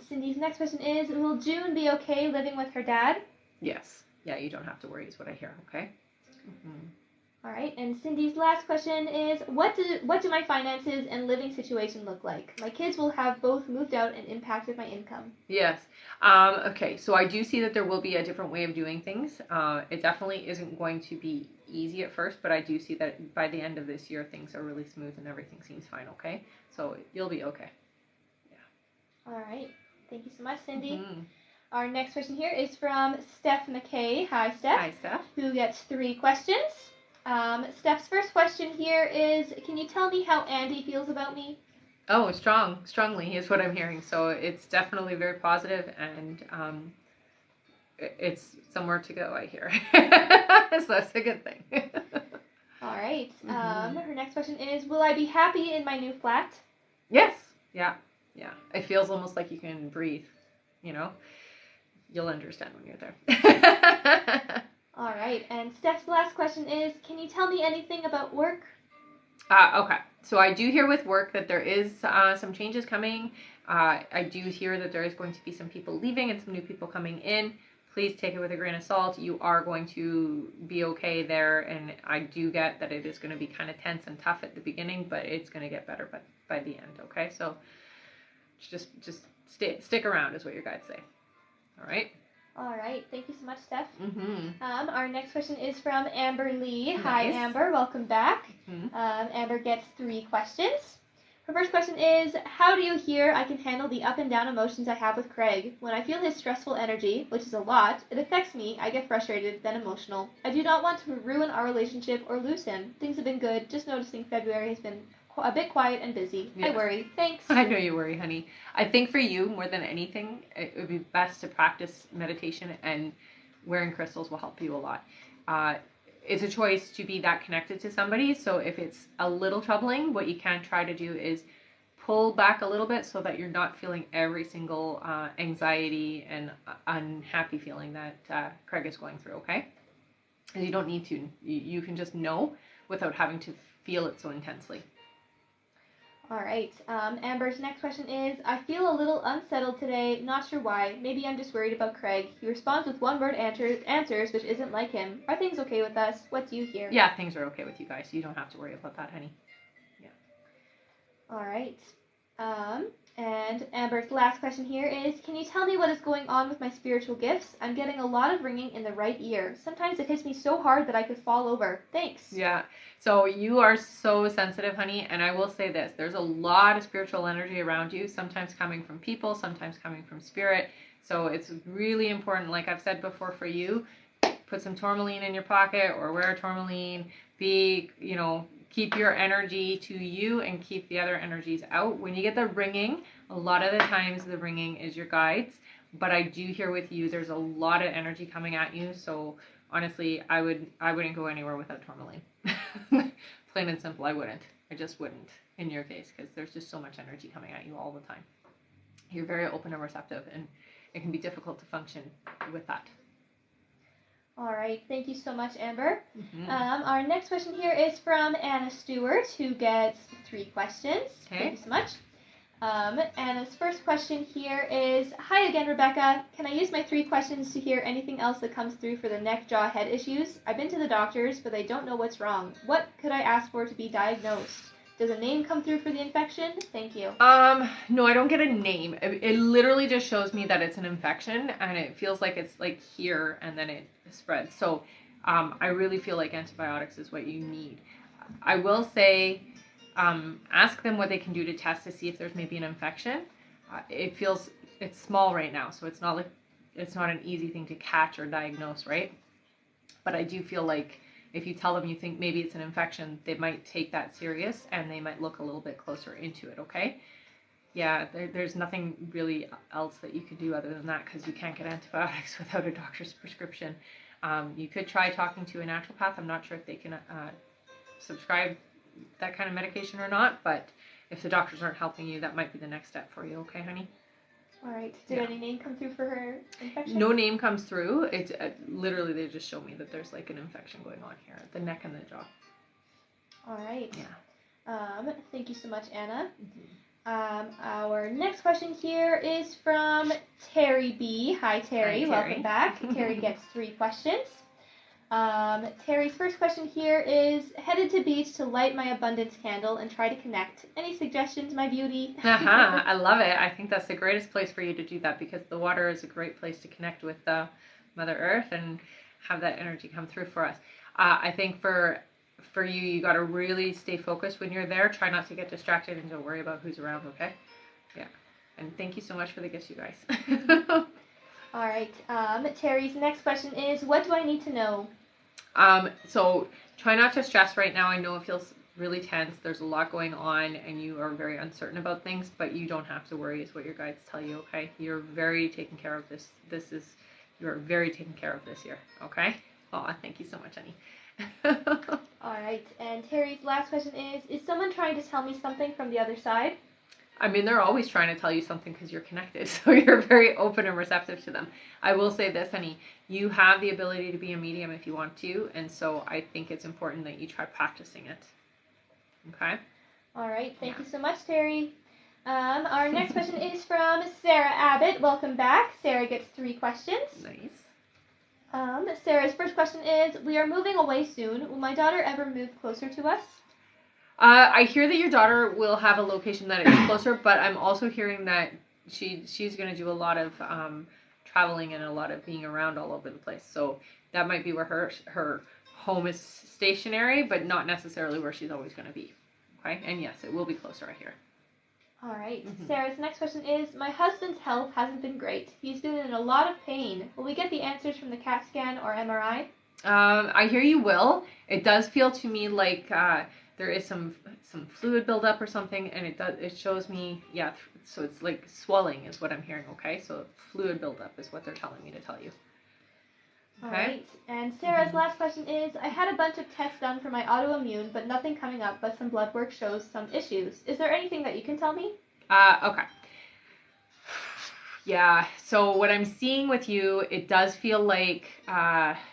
Cindy's next question is, will June be okay living with her dad? Yes. Yeah, you don't have to worry is what I hear, okay? All right. And Cindy's last question is, what do my finances and living situation look like? My kids will have both moved out and impacted my income. Yes. Okay, so I do see that there will be a different way of doing things. It definitely isn't going to be easy at first, but I do see that by the end of this year, things are really smooth and everything seems fine, okay? So you'll be okay. Yeah. All right. Thank you so much, Cindy. Our next question here is from Steph McKay. Hi, Steph. Hi, Steph. Who gets 3 questions. Steph's first question here is, can you tell me how Andy feels about me? Oh, strongly is what I'm hearing. So it's definitely very positive, and it's somewhere to go, I hear. So that's a good thing. All right. Her next question is, will I be happy in my new flat? Yes. Yeah. It feels almost like you can breathe, you know? You'll understand when you're there. All right. And Steph's last question is, can you tell me anything about work? Okay. So I do hear with work that there is some changes coming. I do hear that there is going to be some people leaving and some new people coming in. Please take it with a grain of salt. You are going to be okay there, and I do get that it is going to be kind of tense and tough at the beginning, but it's going to get better by the end, okay? So just stick around is what your guides say. All right? All right. Thank you so much, Steph. Our next question is from Amber Lee. Nice. Hi, Amber. Welcome back. Amber gets 3 questions. Her first question is, how do you hear I can handle the up and down emotions I have with Craig? When I feel his stressful energy, which is a lot, it affects me. I get frustrated, then emotional. I do not want to ruin our relationship or lose him. Things have been good. Just noticing February has been a bit quiet and busy. Yes. I worry. Thanks. I know you worry, honey. I think for you, more than anything, it would be best to practice meditation, and wearing crystals will help you a lot. It's a choice to be that connected to somebody. So if it's a little troubling, what you can try to do is pull back a little bit so that you're not feeling every single anxiety and unhappy feeling that Craig is going through, okay? And you don't need to. You can just know without having to feel it so intensely. All right. Amber's next question is, I feel a little unsettled today, not sure why. Maybe I'm just worried about Craig. He responds with one-word answers, which isn't like him. Are things okay with us? What do you hear? Yeah, things are okay with you guys. You don't have to worry about that, honey. Yeah. All right. And Amber's last question here is, can you tell me what is going on with my spiritual gifts? I'm getting a lot of ringing in the right ear. Sometimes it hits me so hard that I could fall over. Thanks. Yeah. So you are so sensitive, honey. And I will say this, there's a lot of spiritual energy around you, sometimes coming from people, sometimes coming from spirit. So it's really important, like I've said before, for you, put some tourmaline in your pocket or wear a tourmaline. Keep your energy to you and keep the other energies out. When you get the ringing, a lot of the times the ringing is your guides. But I do hear with you, there's a lot of energy coming at you. So honestly, I wouldn't go anywhere without tourmaline. Plain and simple, I wouldn't. I just wouldn't in your case, because there's just so much energy coming at you all the time. You're very open and receptive, and it can be difficult to function with that. All right. Thank you so much, Amber. Our next question here is from Anna Stewart, who gets 3 questions. Okay. Thank you so much. Anna's first question here is, hi again, Rebecca. Can I use my 3 questions to hear anything else that comes through for the neck, jaw, head issues? I've been to the doctors, but they don't know what's wrong. What could I ask for to be diagnosed? Does a name come through for the infection? Thank you. No, I don't get a name. It literally just shows me that it's an infection, and it feels like it's like here, and then it spreads. So, I really feel like antibiotics is what you need. I will say, ask them what they can do to test to see if there's maybe an infection. It's small right now, so it's not an easy thing to catch or diagnose, right? But I do feel like if you tell them you think maybe it's an infection, they might take that serious and they might look a little bit closer into it, okay? Yeah, there's nothing really else that you could do other than that because you can't get antibiotics without a doctor's prescription. You could try talking to a naturopath. I'm not sure if they can subscribe that kind of medication or not, but if the doctors aren't helping you, that might be the next step for you, okay, honey? All right. Did any name come through for her infection? No name comes through. It's literally they just show me that there's like an infection going on here at the neck and the jaw. All right. Yeah. Thank you so much, Anna. Our next question here is from Terry B. Hi, Terry. Welcome back. Terry gets 3 questions. Terry's first question here is, headed to beach to light my abundance candle and try to connect. Any suggestions, my beauty? I love it. I think that's the greatest place for you to do that because the water is a great place to connect with Mother Earth and have that energy come through for us. I think for you got to really stay focused when you're there. Try not to get distracted and don't worry about who's around, okay? Yeah. And thank you so much for the gifts, you guys. All right. Terry's next question is, what do I need to know? So try not to stress right now. I know it feels really tense. There's a lot going on and you are very uncertain about things, but you don't have to worry is what your guides tell you, okay? You're very taken care of this. You're very taken care of this year, okay? Oh, thank you so much, honey. All right. And Terry's last question is someone trying to tell me something from the other side? I mean, they're always trying to tell you something because you're connected, so you're very open and receptive to them. I will say this, honey, you have the ability to be a medium if you want to, and so I think it's important that you try practicing it. Okay? All right. Thank you so much, Terry. Our next question is from Sarah Abbott. Welcome back. Sarah gets 3 questions. Nice. Sarah's first question is, we are moving away soon. Will my daughter ever move closer to us? I hear that your daughter will have a location that is closer, but I'm also hearing that she's going to do a lot of traveling and a lot of being around all over the place. So that might be where her home is stationary, but not necessarily where she's always going to be. Okay? And yes, it will be closer, I hear. All right. Sarah's next question is, my husband's health hasn't been great. He's been in a lot of pain. Will we get the answers from the CAT scan or MRI? I hear you will. It does feel to me like there is some fluid buildup or something, and it shows me, yeah, so it's like swelling is what I'm hearing, okay? So fluid buildup is what they're telling me to tell you. Okay. All right. And Sarah's last question is, I had a bunch of tests done for my autoimmune, but nothing coming up, but some blood work shows some issues. Is there anything that you can tell me? Okay. Yeah, so what I'm seeing with you, it does feel like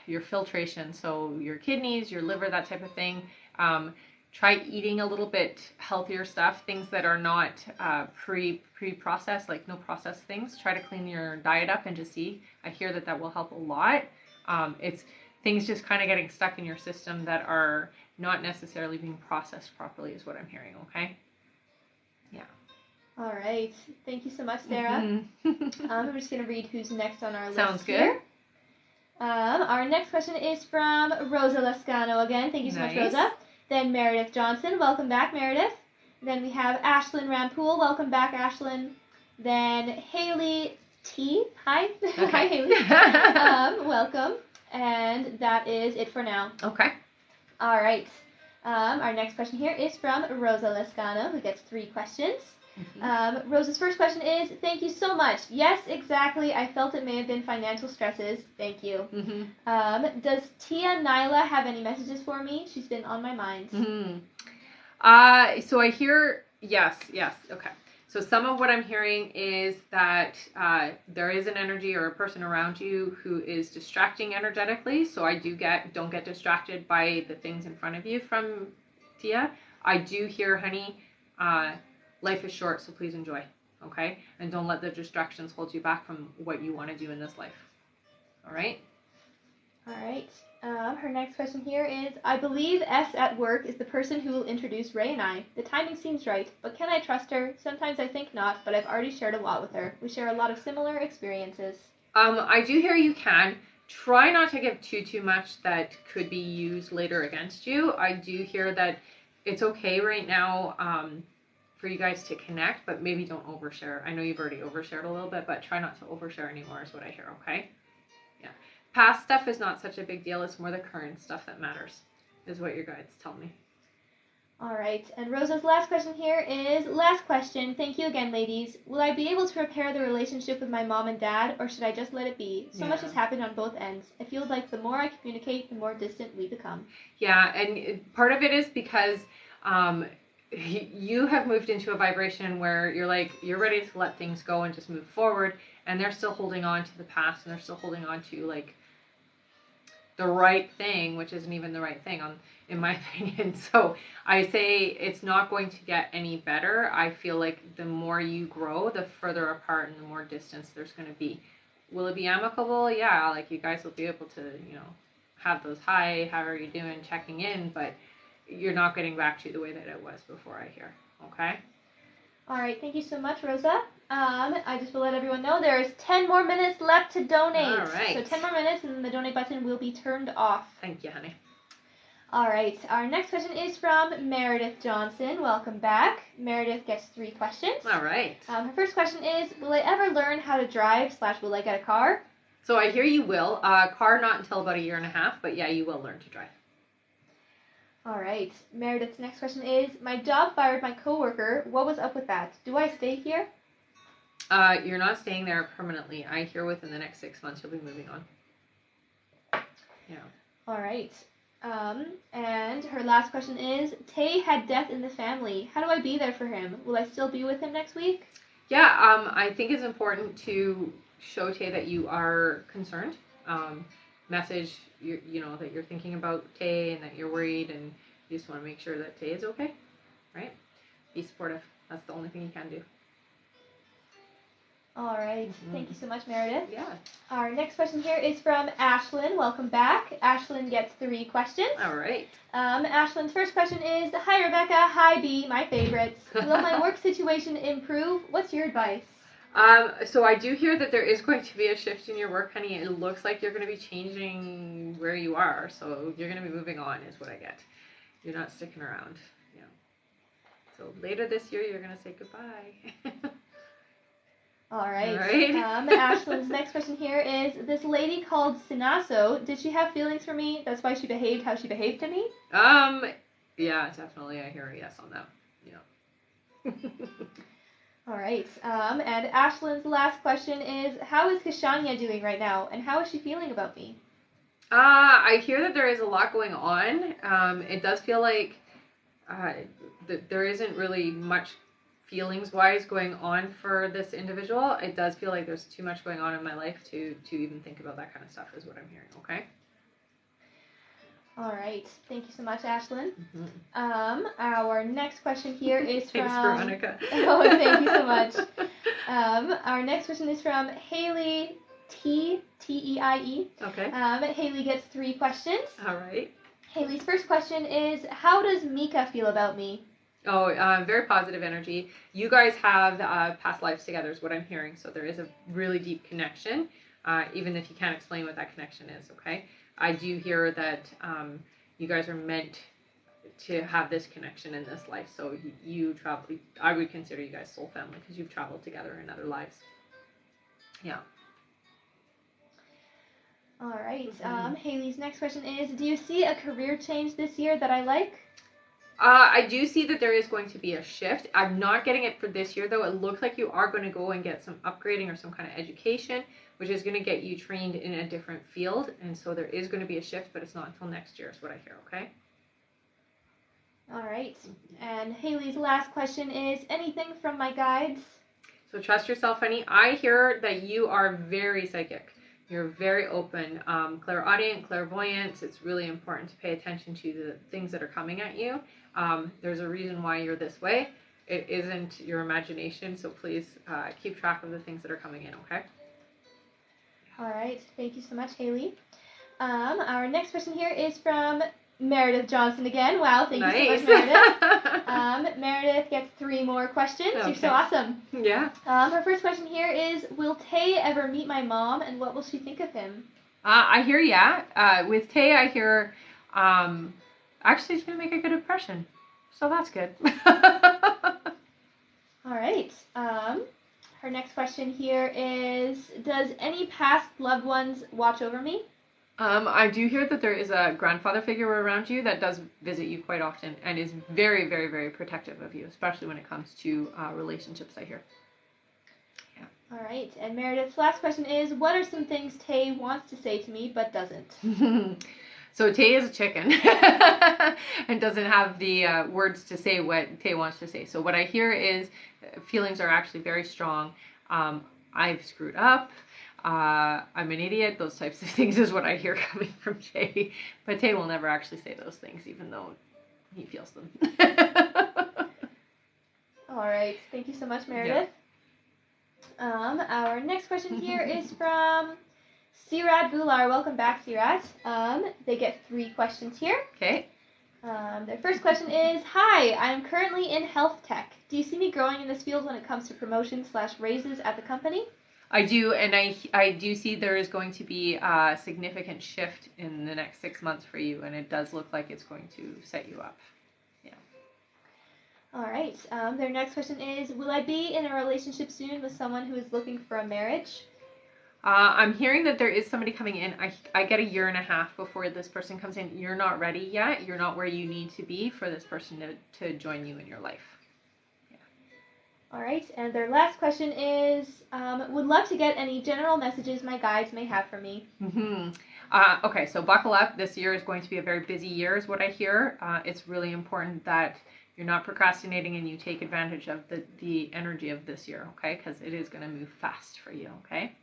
your filtration, so your kidneys, your liver, that type of thing. Try eating a little bit healthier stuff, things that are not pre-processed, like no processed things. Try to clean your diet up and just see. I hear that will help a lot. It's things just kind of getting stuck in your system that are not necessarily being processed properly is what I'm hearing, okay? Yeah. All right. Thank you so much, Sarah. I'm just going to read who's next on our list. Sounds good. Here. Our next question is from Rosa Lascano again. Thank you so much, Rosa. Then Meredith Johnson. Welcome back, Meredith. Then we have Ashlyn Rampool. Welcome back, Ashlyn. Then Haley T. Hi. Okay. Hi, Haley. Welcome. And that is it for now. Okay. All right. Our next question here is from Rosa Lascano, who gets 3 questions. Rosa's first question is, thank you so much. Yes, exactly. I felt it may have been financial stresses. Thank you. Does Tia Nyla have any messages for me? She's been on my mind. So I hear, yes. Okay. So some of what I'm hearing is that there is an energy or a person around you who is distracting energetically. So don't get distracted by the things in front of you from Tia. I do hear, honey, life is short, so please enjoy, okay? And don't let the distractions hold you back from what you want to do in this life. All right? All right. Her next question here is, I believe S at work is the person who will introduce Ray and I. The timing seems right, but can I trust her? Sometimes I think not, but I've already shared a lot with her. We share a lot of similar experiences. I do hear you can. Try not to give too much that could be used later against you. I do hear that it's okay right now for you guys to connect, but maybe don't overshare. I know you've already overshared a little bit, but try not to overshare anymore is what I hear, okay? Yeah. Past stuff is not such a big deal. It's more the current stuff that matters, is what your guides tell me. All right. And Rosa's last question here is, last question. Thank you again, ladies. Will I be able to repair the relationship with my mom and dad, or should I just let it be? So much has happened on both ends. I feel like the more I communicate, the more distant we become. Yeah, and part of it is because you have moved into a vibration where you're ready to let things go and just move forward, and they're still holding on to the past, and they're still holding on to the right thing, which isn't even the right thing in my opinion. So I say it's not going to get any better. I feel like the more you grow, the further apart and the more distance there's going to be. Will it be amicable? Yeah, you guys will be able to, have those hi, how are you doing, checking in, but you're not getting back to the way that it was before, I hear. Okay? All right, thank you so much, Rosa. I just will let everyone know there's 10 more minutes left to donate. All right. So 10 more minutes and then the donate button will be turned off. Thank you, honey. All right, our next question is from Meredith Johnson. Welcome back. Meredith gets 3 questions. All right. Her first question is, will I ever learn how to drive / will I get a car? So I hear you will. Car not until about 1.5 years, but yeah, you will learn to drive. All right. Meredith's next question is, my job fired my coworker. What was up with that? Do I stay here? You're not staying there permanently. I hear within the next 6 months you'll be moving on. Yeah. All right. And her last question is, Tay had death in the family. How do I be there for him? Will I still be with him next week? Yeah, I think it's important to show Tay that you are concerned. Message that you're thinking about Tay and that you're worried, and you just want to make sure that Tay is okay, right? Be supportive. That's the only thing you can do. All right. Thank you so much, Meredith. Yeah. Our next question here is from Ashlyn. Welcome back. Ashlyn gets 3 questions. All right. Ashlyn's first question is, hi, Rebecca. Hi, B, my favorites. Will my work situation improve? What's your advice? So I do hear that there is going to be a shift in your work, honey. It looks like you're going to be changing where you are. So you're going to be moving on is what I get. You're not sticking around. Yeah. So later this year, you're going to say goodbye. All right. All right. Ashlyn's next question here is, this lady called Sinaso, did she have feelings for me? That's why she behaved how she behaved to me? Yeah, definitely. I hear a yes on that. Yeah. All right. And Ashlyn's last question is, how is Kashanya doing right now, and how is she feeling about me? I hear that there is a lot going on. It does feel like that there isn't really much feelings-wise going on for this individual. It does feel like there's too much going on in my life to even think about that kind of stuff is what I'm hearing, okay? All right. Thank you so much, Ashlyn. Our next question here is from... Thanks, Veronica. Oh, thank you so much. Our next question is from Haley T-E-I-E. Okay. Haley gets 3 questions. All right. Haley's first question is, how does Mika feel about me? Oh, very positive energy. You guys have past lives together is what I'm hearing. So there is a really deep connection, even if you can't explain what that connection is, okay? I do hear that you guys are meant to have this connection in this life. So you travel, I would consider you guys soul family because you've traveled together in other lives. Yeah. All right. Haley's next question is, do you see a career change this year that I like? I do see that there is going to be a shift. I'm not getting it for this year, though. It looks like you are going to go and get some upgrading or some kind of education, which is going to get you trained in a different field. And so there is going to be a shift, but it's not until next year is what I hear, okay? All right. And Haley's last question is, anything from my guides? So trust yourself, honey. I hear that you are very psychic. You're very open, clairaudient, clairvoyant. It's really important to pay attention to the things that are coming at you. There's a reason why you're this way. it isn't your imagination. So please keep track of the things that are coming in, okay? All right. Thank you so much, Haley. Our next question here is from Meredith Johnson again. Wow, thank you so much, Meredith. Meredith gets 3 more questions. Okay. You're so awesome. Yeah. Her first question here is, will Tay ever meet my mom, and what will she think of him? I hear, yeah. With Tay, I hear, actually he's going to make a good impression. So that's good. All right. Her next question here is, does any past loved ones watch over me? I do hear that there is a grandfather figure around you that does visit you quite often and is very, very, very protective of you, especially when it comes to relationships, I hear. Yeah. All right. And Meredith's last question is, what are some things Tay wants to say to me but doesn't? So Tay is a chicken and doesn't have the words to say what Tay wants to say. So what I hear is feelings are actually very strong. I've screwed up. I'm an idiot. Those types of things is what I hear coming from Tay. But Tay will never actually say those things, even though he feels them. All right. Thank you so much, Meredith. Yeah. Our next question here is from Sirat Gular. Welcome back, Sirat. They get 3 questions here. Okay. Their first question is, hi, I'm currently in health tech. Do you see me growing in this field when it comes to promotions/raises at the company? I do, and I do see there is going to be a significant shift in the next 6 months for you, and it does look like it's going to set you up. Yeah. All right. Their next question is, will I be in a relationship soon with someone who is looking for a marriage? I'm hearing that there is somebody coming in. I get 1.5 years before this person comes in. You're not ready yet. You're not where you need to be for this person to join you in your life. Yeah. All right. And their last question is, would love to get any general messages my guides may have for me. Okay, so buckle up. This year is going to be a very busy year is what I hear. It's really important that you're not procrastinating and you take advantage of the energy of this year, okay? Because it is going to move fast for you, okay?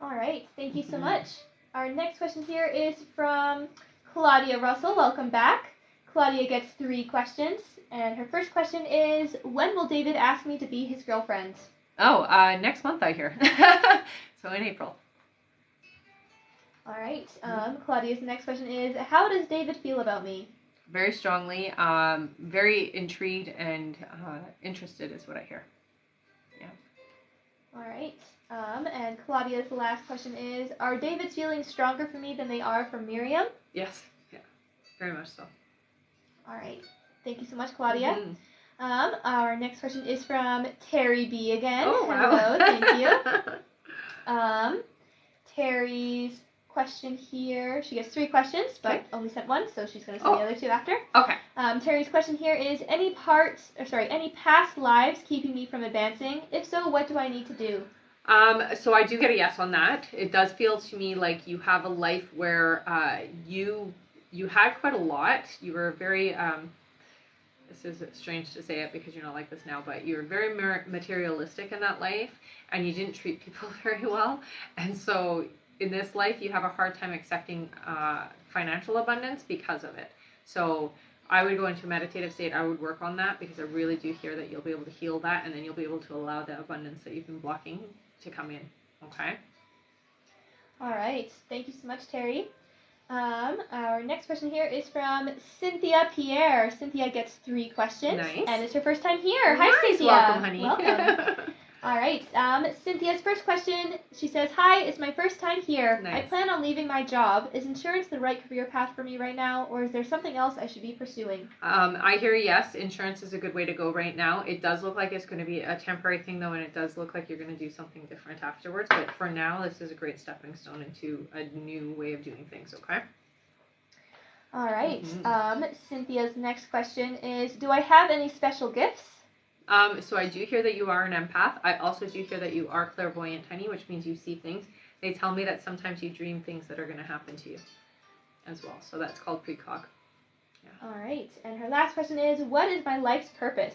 All right. Thank you so much. Our next question here is from Claudia Russell. Welcome back. Claudia gets 3 questions. And her first question is, when will David ask me to be his girlfriend? Oh, next month, I hear. So in April. All right. Claudia's next question is, how does David feel about me? Very strongly. Very intrigued and interested is what I hear. Yeah. All right. And Claudia's last question is, are David's feelings stronger for me than they are for Miriam? Yes. Yeah. Very much so. All right. Wow. Thank you so much, Claudia. Our next question is from Terry B again. Oh, wow. Hello, thank you. Terry's question here, she gets 3 questions, but only sent 1, so she's going to send the other 2 after. Okay. Terry's question here is, any past lives keeping me from advancing? If so, what do I need to do? So I do get a yes on that. It does feel to me like you have a life where you had quite a lot. You were very, this is strange to say it because you're not like this now, but you were very materialistic in that life and you didn't treat people very well. And so in this life, you have a hard time accepting financial abundance because of it. So I would go into a meditative state. I would work on that because I really do hear that you'll be able to heal that and then you'll be able to allow the abundance that you've been blocking to come in. Okay? All right. Thank you so much, Terry. Our next question here is from Cynthia Pierre. Cynthia gets 3 questions. Nice. And it's her first time here. Nice. Hi, Cynthia. Welcome, honey. Welcome. All right. Cynthia's first question, she says, hi, it's my first time here. Nice. I plan on leaving my job. Is insurance the right career path for me right now, or is there something else I should be pursuing? I hear yes, insurance is a good way to go right now. It does look like it's going to be a temporary thing, though, and it does look like you're going to do something different afterwards. But for now, this is a great stepping stone into a new way of doing things, okay? All right. Cynthia's next question is, do I have any special gifts? So I do hear that you are an empath. I also do hear that you are clairvoyant, honey, which means you see things. They tell me that sometimes you dream things that are going to happen to you as well. So that's called precog. Yeah. All right. And her last question is, what is my life's purpose?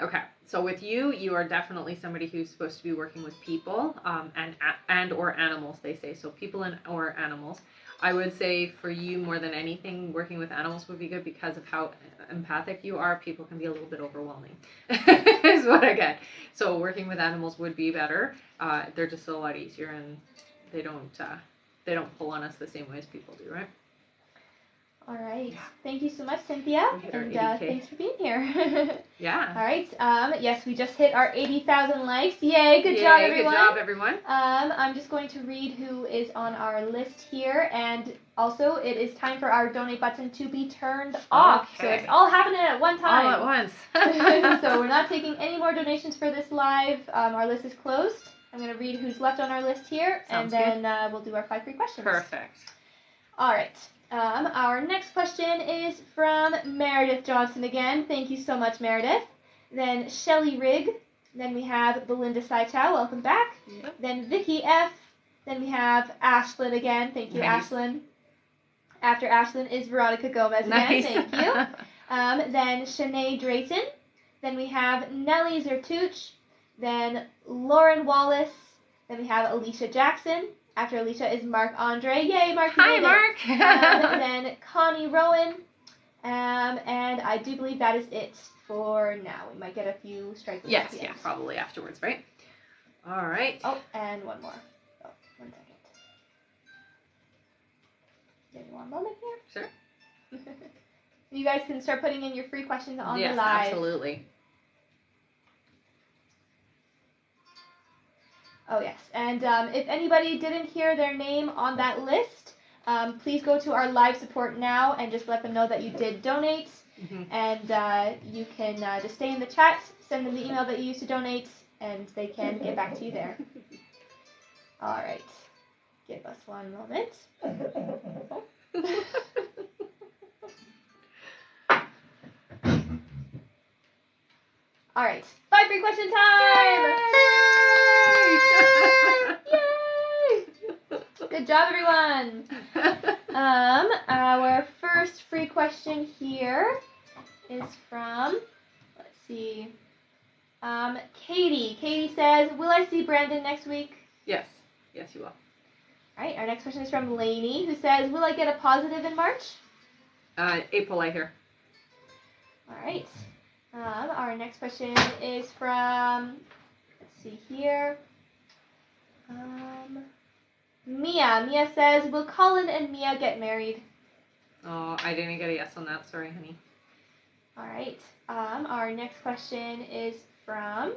Okay, so with you, you are definitely somebody who's supposed to be working with people and or animals, they say. So people and or animals. I would say for you, more than anything, working with animals would be good because of how empathic you are. People can be a little bit overwhelming, is what I get. So working with animals would be better. They're just a lot easier, and they don't pull on us the same way as people do, right? All right. Yeah. Thank you so much, Cynthia. And thanks for being here. Yeah. All right. Yes, we just hit our 80,000 likes. Yay. Good job, everyone. Good job, everyone. I'm just going to read who is on our list here. And also, it is time for our donate button to be turned off. Okay. So it's all happening at one time. All at once. So we're not taking any more donations for this live. Our list is closed. I'm going to read who's left on our list here. Sounds and then we'll do our 5 free questions. Perfect. All right. Our next question is from Meredith Johnson again. Thank you so much, Meredith. Then Shelly Rigg. Then we have Belinda Saichow. Welcome back. Yep. Then Vicky F. Then we have Ashlyn again. Thank you, nice. Ashlyn. After Ashlyn is Veronica Gomez again. Nice. Thank you. Then Shanae Drayton. Then we have Nellie Zertuch. Then Lauren Wallace. Then we have Alicia Jackson. After Alicia is Mark Andre. Yay, Mark! Hi, Mark! Then Connie Rowan. And I do believe that is it for now. We might get a few strikes. Yes, yeah, probably afterwards, right? All right. Oh, and one more. Oh, 1 second. Give me 1 moment here. Sure. You guys can start putting in your free questions on the live. Yes, absolutely. Oh, yes. And if anybody didn't hear their name on that list, please go to our live support now and just let them know that you did donate. Mm-hmm. And you can just stay in the chat, send them the email that you used to donate, and they can get back to you there. All right. Give us 1 moment. All right. 5 free question time! Yay! Good job, everyone. Our first free question here is from, let's see, Katie. Katie says, will I see Brandon next week? Yes. Yes, you will. All right. Our next question is from Lainey, who says, will I get a positive in March? April, I hear. All right. Our next question is from, let's see here, Mia. Mia says, will Colin and Mia get married? Oh, I didn't get a yes on that. Sorry, honey. All right. Our next question is from,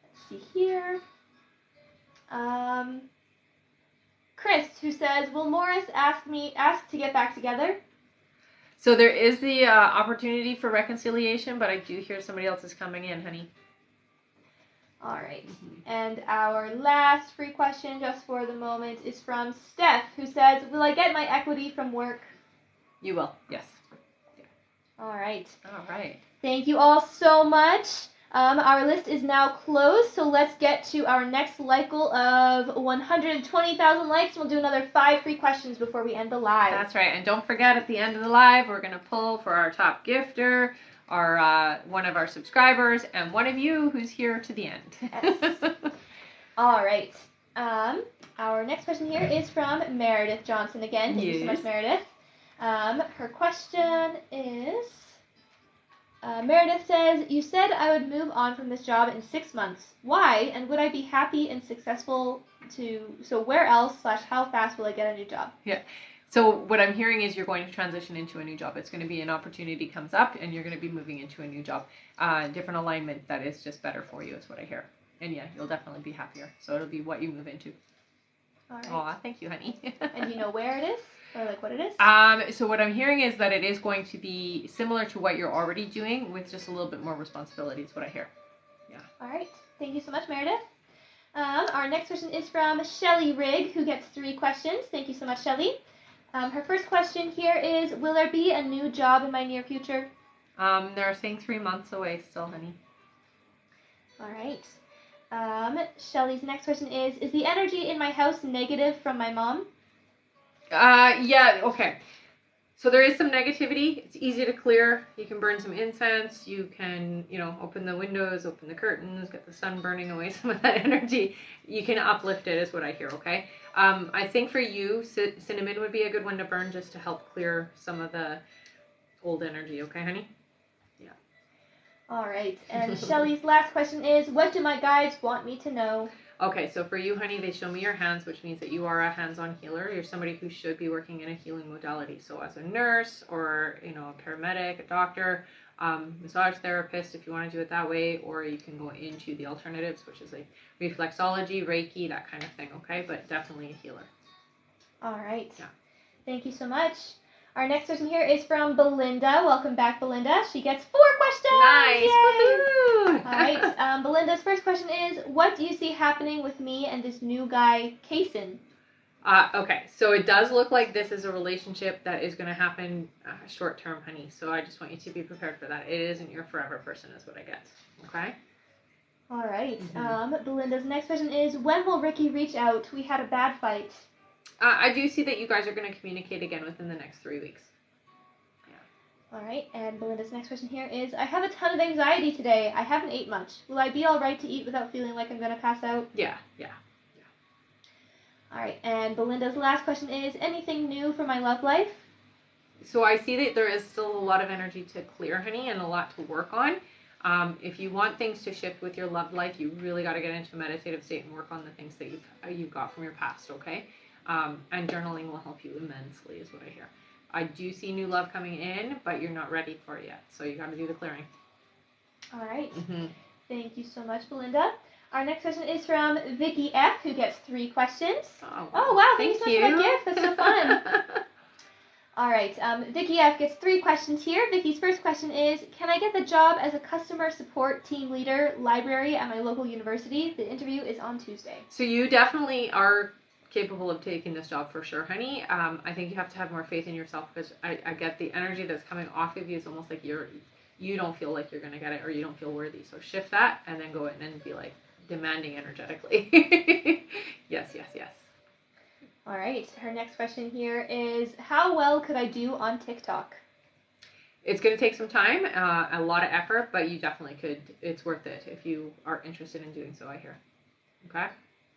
let's see here, Chris, who says, will Morris ask to get back together? So there is the opportunity for reconciliation, but I do hear somebody else is coming in, honey. All right. Mm-hmm. And our last free question, just for the moment, is from Steph, who says, will I get my equity from work? You will, yes. Yeah. All right. All right. Thank you all so much. Our list is now closed, so let's get to our next like goal of 120,000 likes. We'll do another 5 free questions before we end the live. That's right, and don't forget at the end of the live, we're going to pull for our top gifter, our one of our subscribers, and one of you who's here to the end. Yes. All right. Our next question here is from Meredith Johnson again. Thank you so much, Meredith. Her question is... Meredith says, you said I would move on from this job in 6 months. Why? And would I be happy and successful so where else / how fast will I get a new job? Yeah. So what I'm hearing is you're going to transition into a new job. It's going to be an opportunity comes up and you're going to be moving into a new job. Different alignment that is just better for you is what I hear. And yeah, you'll definitely be happier. So it'll be what you move into. All right. Aw, thank you, honey. And you know where it is? Or like what it is? So what I'm hearing is that it is going to be similar to what you're already doing with just a little bit more responsibility is what I hear. Yeah. All right. Thank you so much, Meredith. Our next question is from Shelly Rigg, who gets 3 questions. Thank you so much, Shelly. Her first question here is, will there be a new job in my near future? They're saying 3 months away still, honey. All right. Shelly's next question is the energy in my house negative from my mom? Yeah, okay. So there is some negativity. It's easy to clear. You can burn some incense. You can, open the windows, open the curtains, get the sun burning away some of that energy. You can uplift it is what I hear, okay? I think for you, cinnamon would be a good one to burn just to help clear some of the old energy, okay, honey? Yeah. All right. And Shelly's last question is, what do my guides want me to know? Okay, so for you, honey, they show me your hands, which means that you are a hands-on healer. You're somebody who should be working in a healing modality. So as a nurse or, a paramedic, a doctor, massage therapist, if you want to do it that way, or you can go into the alternatives, which is like reflexology, Reiki, that kind of thing, okay? But definitely a healer. All right. Yeah. Thank you so much. Our next question here is from Belinda. Welcome back, Belinda. She gets 4 questions. Nice. Yay! Woohoo! All right. Belinda's first question is, what do you see happening with me and this new guy, Kaysen? Okay, so it does look like this is a relationship that is going to happen short term, honey. So I just want you to be prepared for that. It isn't your forever person, is what I get. Okay? All right. Mm-hmm. Belinda's next question is, when will Ricky reach out? We had a bad fight. I do see that you guys are going to communicate again within the next 3 weeks. Yeah. All right, and Belinda's next question here is, I have a ton of anxiety today. I haven't ate much. Will I be all right to eat without feeling like I'm going to pass out? Yeah. All right, and Belinda's last question is, anything new for my love life? So I see that there is still a lot of energy to clear, honey, and a lot to work on. If you want things to shift with your love life, you really got to get into a meditative state and work on the things that you've got from your past, okay? And journaling will help you immensely, is what I hear. I do see new love coming in, but you're not ready for it yet, so you got to do the clearing. All right. Mm-hmm. Thank you so much, Belinda. Our next question is from Vicky F, who gets 3 questions. Oh wow! Thank you so much for that gift. That's so fun. All right. Vicky F gets 3 questions here. Vicky's first question is, can I get the job as a customer support team leader library at my local university? The interview is on Tuesday. So you definitely are capable of taking this job for sure, honey. I think you have to have more faith in yourself, because I get the energy that's coming off of you is almost like you don't feel like you're going to get it, or you don't feel worthy. So shift that and then go in and be like demanding energetically. Yes. All right. Her next question here is, how well could I do on TikTok? It's going to take some time, a lot of effort, but you definitely could. It's worth it if you are interested in doing so, I hear. Okay?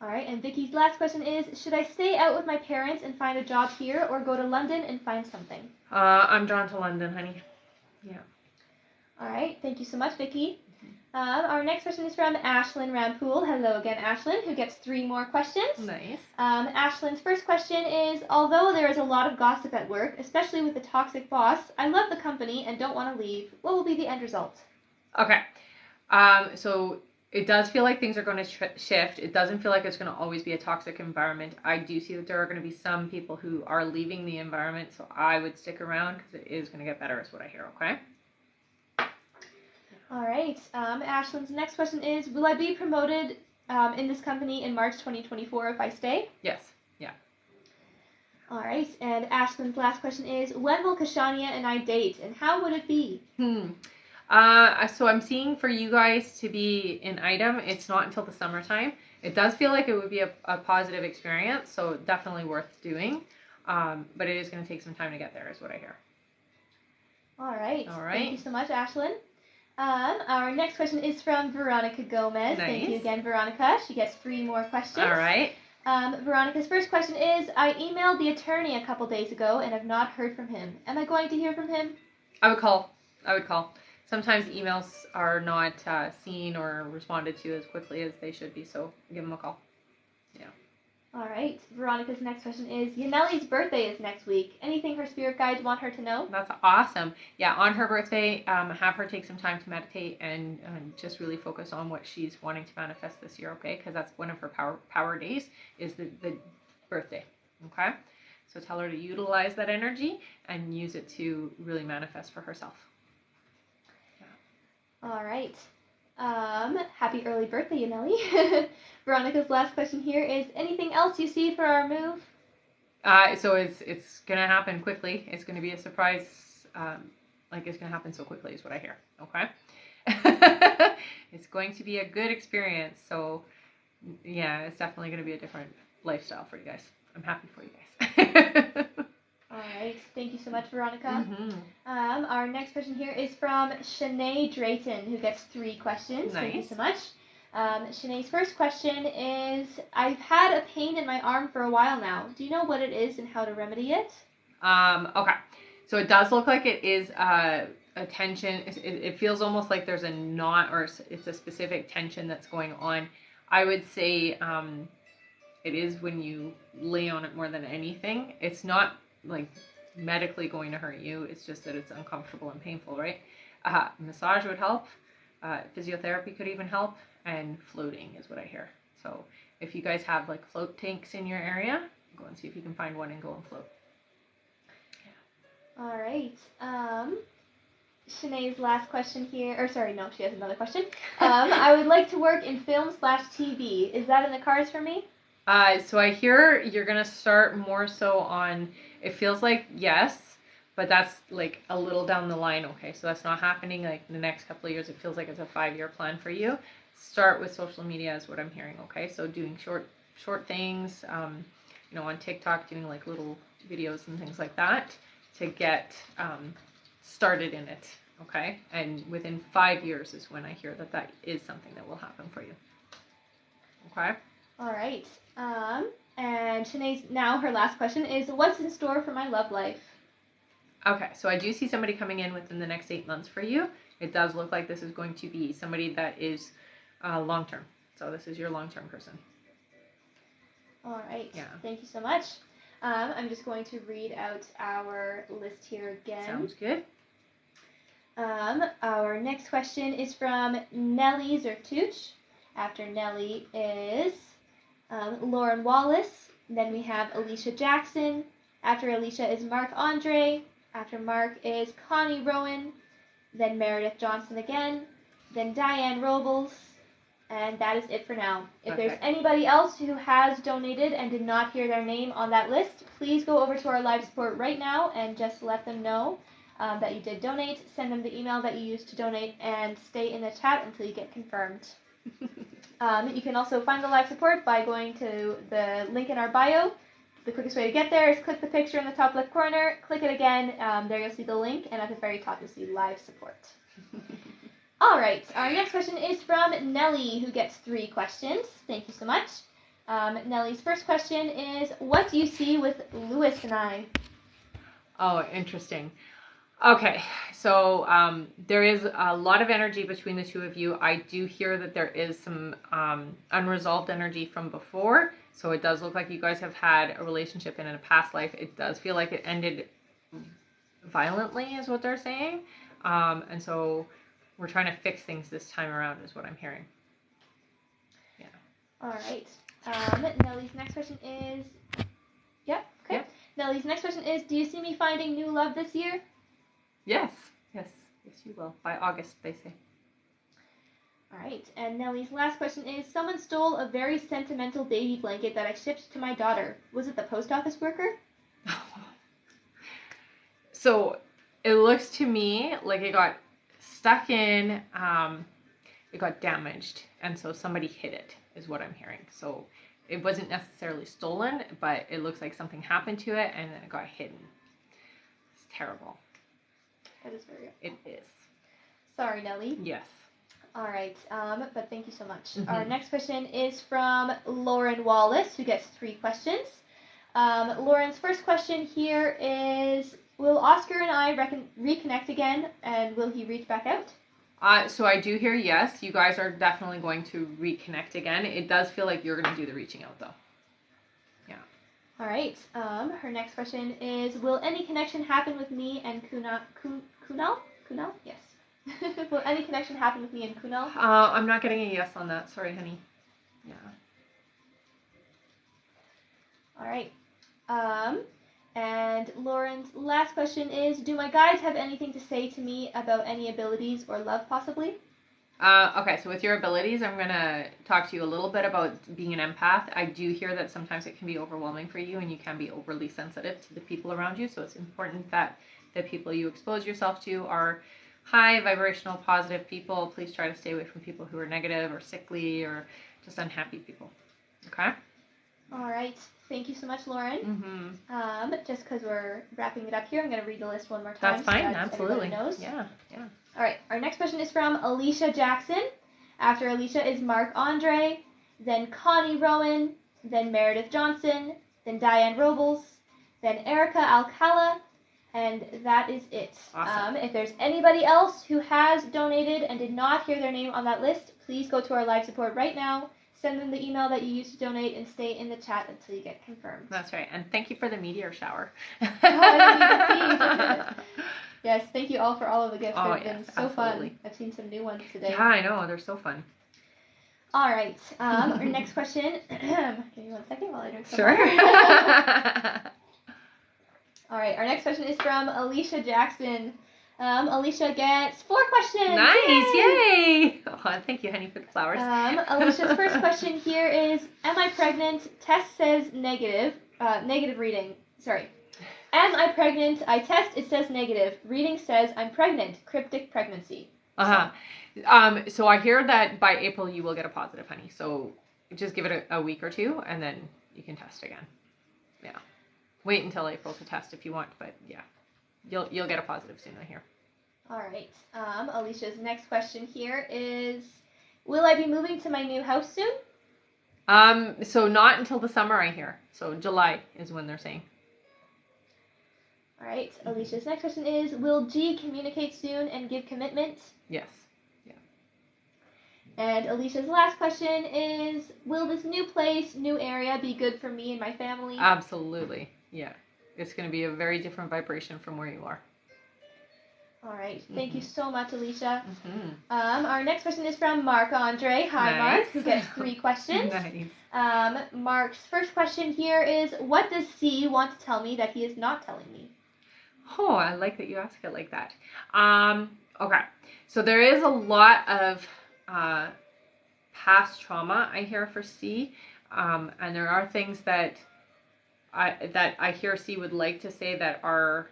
All right. And Vicky's last question is, should I stay out with my parents and find a job here, or go to London and find something? I'm drawn to London, honey. Yeah. All right. Thank you so much, Vicky. Our next question is from Ashlyn Rampool. Hello again, Ashlyn, who gets 3 more questions. Nice. Ashlyn's first question is, although there is a lot of gossip at work, especially with the toxic boss, I love the company and don't want to leave. What will be the end result? Okay. So it does feel like things are going to shift. It doesn't feel like it's going to always be a toxic environment. I do see that there are going to be some people who are leaving the environment, so I would stick around because it is going to get better, is what I hear, okay? All right. Ashlyn's next question is, will I be promoted in this company in March 2024 if I stay? Yes. Yeah. All right. And Ashlyn's last question is, when will Kashania and I date, and how would it be? So I'm seeing for you guys to be an item. It's not until the summertime. It does feel like it would be a positive experience, so definitely worth doing. But it is going to take some time to get there, is what I hear. All right. All right. Thank you so much, Ashlyn. Our next question is from Veronica Gomez. Nice. Thank you again, Veronica. She gets 3 more questions. All right. Veronica's first question is, I emailed the attorney a couple days ago and have not heard from him. Am I going to hear from him? I would call. Sometimes emails are not seen or responded to as quickly as they should be, so give them a call. Yeah. All right. Veronica's next question is, Yaneli's birthday is next week. Anything her spirit guides want her to know? That's awesome. Yeah, on her birthday, have her take some time to meditate and just really focus on what she's wanting to manifest this year, okay? Because that's one of her power days, is the birthday, okay? So tell her to utilize that energy and use it to really manifest for herself. Yeah. All right. Happy early birthday, Yaneli. Veronica's last question here is, anything else you see for our move? So it's going to happen quickly. It's going to be a surprise. It's going to happen so quickly is what I hear. Okay. It's going to be a good experience. So yeah, it's definitely going to be a different lifestyle for you guys. I'm happy for you guys. All right. Thank you so much, Veronica. Mm-hmm. Our next question here is from Shanae Drayton, who gets 3 questions. Nice. Thank you so much. Shanae's first question is, I've had a pain in my arm for a while now. Do you know what it is and how to remedy it? Okay. So it does look like it is a tension. It feels almost like there's a knot, or it's a specific tension that's going on. I would say it is when you lay on it more than anything. It's not like medically going to hurt you. It's just that it's uncomfortable and painful, right? Massage would help. Physiotherapy could even help, and floating is what I hear. So if you guys have like float tanks in your area, go and see if you can find one and go and float. Yeah. All right. Shanae's last question here, or sorry, no, she has another question. I would like to work in film/TV. Is that in the cards for me? So I hear you're gonna start more so on, it feels like yes, but that's like a little down the line. Okay, so that's not happening like in the next couple of years. It feels like it's a 5-year plan for you. Start with social media is what I'm hearing. Okay, so doing short things, on TikTok, doing like little videos and things like that to get started in it. Okay, and within 5 years is when I hear that is something that will happen for you. Okay. All right. And Shanae's now her last question is, what's in store for my love life? Okay, so I do see somebody coming in within the next 8 months for you. It does look like this is going to be somebody that is long-term. So this is your long-term person. All right. Yeah. Thank you so much. I'm just going to read out our list here again. Sounds good. Our next question is from Nellie Zertuch. After Nellie is Lauren Wallace. Then we have Alicia Jackson. After Alicia is Mark Andre. After Mark is Connie Rowan. Then Meredith Johnson again. Then Diane Robles. And that is it for now. If there's anybody else who has donated and did not hear their name on that list, please go over to our live support right now and just let them know that you did donate. Send them the email that you used to donate and stay in the chat until you get confirmed. You can also find the live support by going to the link in our bio. The quickest way to get there is click the picture in the top left corner, click it again, there you'll see the link, and at the very top you'll see live support. Alright, our next question is from Nellie, who gets 3 questions. Thank you so much. Nellie's first question is, what do you see with Lewis and I? Oh, interesting. Okay, so there is a lot of energy between the two of you. I do hear that there is some unresolved energy from before. So it does look like you guys have had a relationship in a past life. It does feel like it ended violently is what they're saying. And so we're trying to fix things this time around is what I'm hearing. Yeah. All right. Nellie's next question is... Yep, okay. Yep. Nellie's next question is, do you see me finding new love this year? Yes, you will. By August, they say. All right, and Nellie's last question is, someone stole a very sentimental baby blanket that I shipped to my daughter. Was it the post office worker? So it looks to me like it got stuck in, it got damaged, and so somebody hid it, is what I'm hearing. So it wasn't necessarily stolen, but it looks like something happened to it, and then it got hidden. It's terrible. That is very awful. It is. Sorry, Nellie. Yes. All right, but thank you so much. Mm-hmm. Our next question is from Lauren Wallace, who gets 3 questions. Lauren's first question here is, will Oscar and I reconnect again, and will he reach back out? So I do hear yes. You guys are definitely going to reconnect again. It does feel like you're going to do the reaching out, though. Yeah. All right. Her next question is, will any connection happen with me and Kunal? Kunal? Yes. Will any connection happen with me and Kunal? I'm not getting a yes on that. Sorry, honey. Yeah. All right. And Lauren's last question is, do my guides have anything to say to me about any abilities or love, possibly? Okay, so with your abilities, I'm going to talk to you a little bit about being an empath. I do hear that sometimes it can be overwhelming for you and you can be overly sensitive to the people around you. So it's important that the people you expose yourself to are high vibrational, positive people. Please try to stay away from people who are negative or sickly or just unhappy people. Okay? All right. Thank you so much, Lauren. Just because we're wrapping it up here, I'm going to read the list one more time. That's fine. So that Absolutely. everybody knows. Yeah. All right. Our next question is from Alicia Jackson. After Alicia is Mark Andre, then Connie Rowan, then Meredith Johnson, then Diane Robles, then Erica Alcala, and that is it. Awesome. If there's anybody else who has donated and did not hear their name on that list, please go to our live support right now. Send them the email that you used to donate and stay in the chat until you get confirmed. That's right. And thank you for the meteor shower. I didn't even see. Yes, thank you all for all of the gifts. They've been so absolutely. fun. I've seen some new ones today. Yeah, I know. They're so fun. All right. Our next question. Give me 1 second while I drink some Sure. water. All right. Our next question is from Alicia Jackson. Alicia gets 4 questions. Nice. Yay. Oh, thank you, honey, for the flowers. Alicia's first question here is, am I pregnant? Test says negative. Negative reading. Sorry. Am I pregnant? I test, it says negative. Reading says I'm pregnant. Cryptic pregnancy. So I hear that by April you will get a positive, honey. So just give it a week or 2 and then you can test again. Yeah. Wait until April to test if you want, but yeah. You'll get a positive soon, I hear. All right. Alicia's next question here is, will I be moving to my new house soon? So not until the summer, I hear. So July is when they're saying. All right. Alicia's next question is, will G communicate soon and give commitment? Yes. Yeah. And Alicia's last question is, will this new place, new area be good for me and my family? Absolutely. Yeah. It's going to be a very different vibration from where you are. All right. Thank you so much, Alicia. Our next question is from Mark Andre. Hi, Mark, who gets 3 questions. Nice. Mark's first question here is, what does C want to tell me that he is not telling me? Oh, I like that you ask it like that. Okay. So there is a lot of past trauma, I hear, for C. And there are things that I hear C would like to say that are,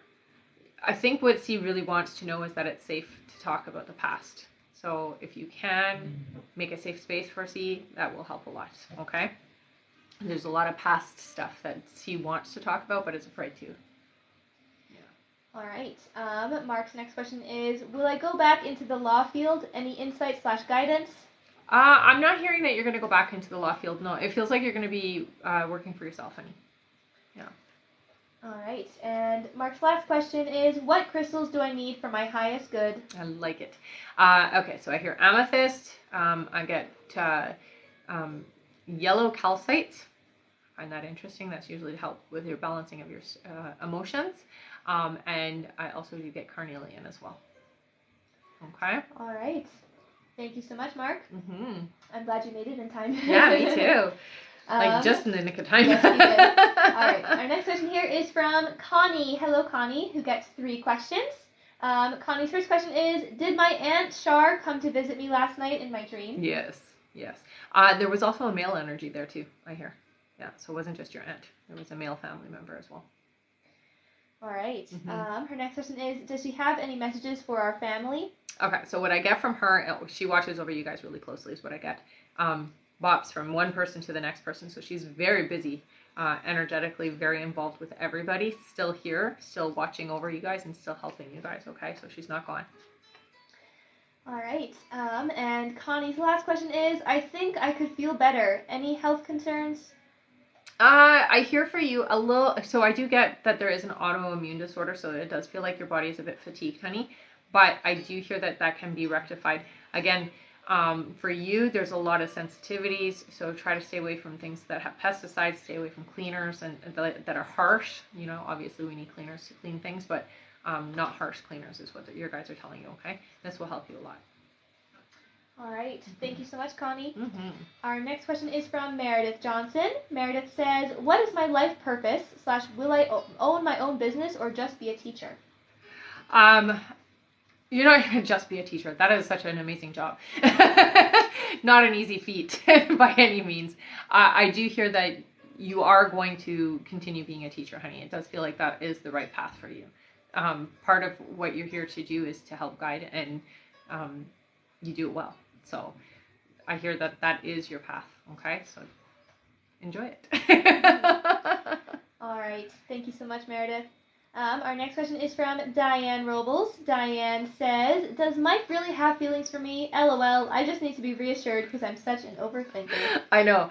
I think what C really wants to know is that it's safe to talk about the past. So if you can make a safe space for C, that will help a lot, okay? There's a lot of past stuff that C wants to talk about, but is afraid to. Yeah. All right. Mark's next question is, will I go back into the law field? Any insight/guidance? I'm not hearing that you're going to go back into the law field. No, it feels like you're going to be working for yourself, honey. Yeah. All right. And Mark's last question is, what crystals do I need for my highest good? I like it. Okay, so I hear amethyst. I get yellow calcite. I find that interesting. That's usually to help with your balancing of your emotions. And I also do get carnelian as well. Okay. All right. Thank you so much, Mark. I'm glad you made it in time. Yeah, me too. Like just in the nick of time. Yes, you did. All right. Our next question here is from Connie. Hello, Connie, who gets 3 questions. Connie's first question is, did my Aunt Shar come to visit me last night in my dream? Yes. There was also a male energy there too, I hear. Yeah, so it wasn't just your aunt. There was a male family member as well. All right. Her next question is, does she have any messages for our family? Okay, so what I get from her, she watches over you guys really closely is what I get. Bops from one person to the next person. So she's very busy, energetically, very involved with everybody. Still here, still watching over you guys and still helping you guys, okay? So she's not gone. All right. And Connie's last question is, I think I could feel better. Any health concerns? I hear for you a little, so I do get that there is an autoimmune disorder, so it does feel like your body is a bit fatigued, honey. But I do hear that that can be rectified. Again, for you, there's a lot of sensitivities, so try to stay away from things that have pesticides, stay away from cleaners and that are harsh. You know, obviously we need cleaners to clean things, but not harsh cleaners is what your guys are telling you, okay? This will help you a lot. All right. Thank you so much, Connie. Our next question is from Meredith Johnson. Meredith says, what is my life purpose / will I own my own business or just be a teacher? You're not going to just be a teacher. That is such an amazing job. Not an easy feat by any means. I do hear that you are going to continue being a teacher, honey. It does feel like that is the right path for you. Part of what you're here to do is to help guide, and you do it well. So I hear that that is your path. Okay. So enjoy it. All right. Thank you so much, Meredith. Our next question is from Diane Robles. Diane says, does Mike really have feelings for me? LOL. I just need to be reassured because I'm such an overthinker. I know.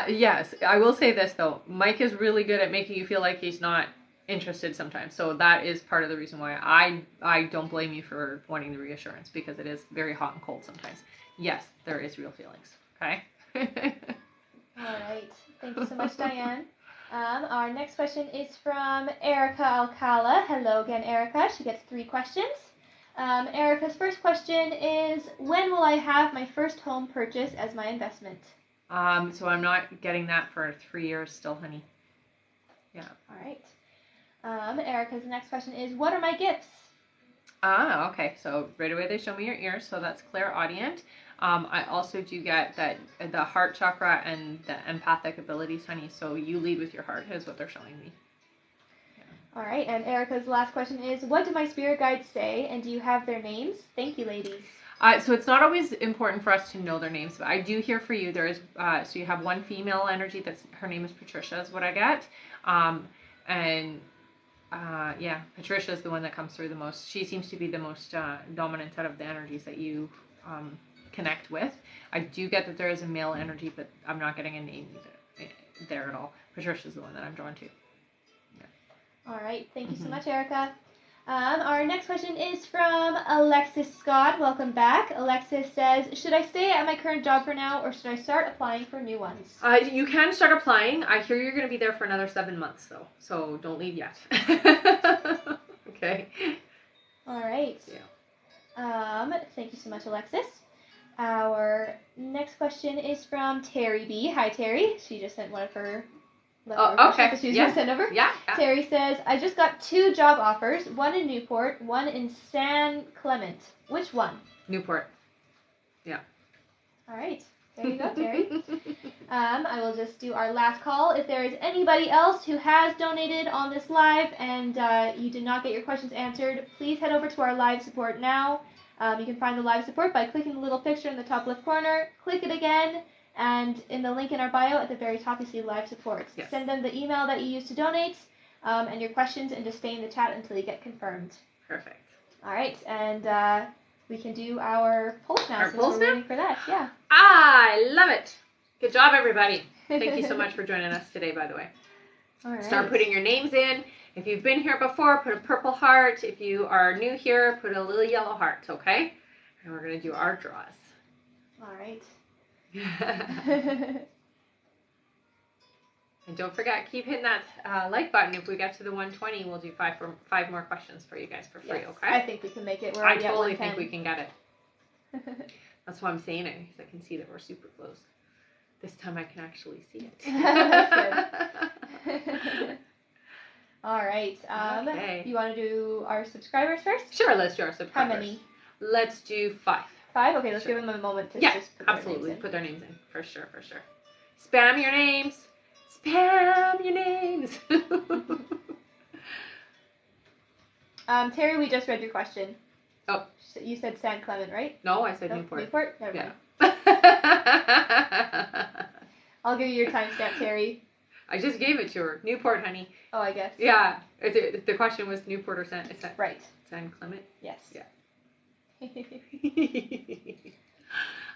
Yes, I will say this though. Mike is really good at making you feel like he's not interested sometimes. So that is part of the reason why I don't blame you for wanting the reassurance, because it is very hot and cold sometimes. Yes, there is real feelings. Okay? All right. Thank you so much, Diane. Our next question is from Erica Alcala. Hello again, Erica. She gets 3 questions. Erica's first question is, when will I have my first home purchase as my investment? So I'm not getting that for 3 years still, honey. Yeah. All right. Erica's next question is, what are my gifts? Okay. So right away they show me your ears, so that's clairaudient. I also do get that the heart chakra and the empathic abilities, honey. So you lead with your heart is what they're showing me. Yeah. All right. And Erica's last question is, what do my spirit guides say, and do you have their names? Thank you, ladies. So it's not always important for us to know their names, but I do hear for you. There is so you have one female energy that's her name is Patricia is what I get, yeah, Patricia is the one that comes through the most. She seems to be the most dominant out of the energies that you connect with. I do get that there is a male energy, but I'm not getting a name either, there at all. Patricia's the one that I'm drawn to. Yeah. All right. Thank you so much, Erica. Our next question is from Alexis Scott. Welcome back. Alexis says, should I stay at my current job for now, or should I start applying for new ones? You can start applying. I hear you're going to be there for another 7 months, though, so don't leave yet. Okay. All right. Yeah. Thank you so much, Alexis. Our next question is from Terry B. Hi, Terry. She just sent one of her okay. She was going to send over. Yeah. Terry says, I just got 2 job offers, one in Newport, one in San Clement. Which one? Newport. Yeah. All right. There you go, Terry. I will just do our last call. If there is anybody else who has donated on this live and you did not get your questions answered, please head over to our live support now. You can find the live support by clicking the little picture in the top left corner. Click it again, and in the link in our bio at the very top, you see live support. Yes. Send them the email that you used to donate and your questions, and just stay in the chat until you get confirmed. Perfect. All right, and we can do our polls now. Our polls we're now? waiting for that. Yeah. I love it. Good job, everybody. Thank you so much for joining us today, by the way. All right. Start putting your names in. If you've been here before, put a purple heart. If you are new here, put a little yellow heart, okay? And we're going to do our draws. All right. And don't forget, keep hitting that like button. If we get to the 120, we'll do 5 more questions for you guys for free, Yes, okay? I think we can make it. We're I already at totally 110. think we can get it. That's why I'm saying it, because I can see that we're super close. This time I can actually see it. All right. Okay. You want to do our subscribers first? Sure, let's do our subscribers. How many? Let's do 5. 5? Okay, let's Sure. give them a moment to Yeah, just put their absolutely. names in. Put their names in. For sure, for sure. Spam your names. Spam your names. Terry, we just read your question. Oh. You said San Clement, right? No, I said Nope, Newport. Newport? Never Yeah. mind. I'll give you your timestamp, Terry. I just gave it to her. Newport, honey. Oh, I guess. Yeah. The question was Newport or San Right. San Clement? Yes. Yeah.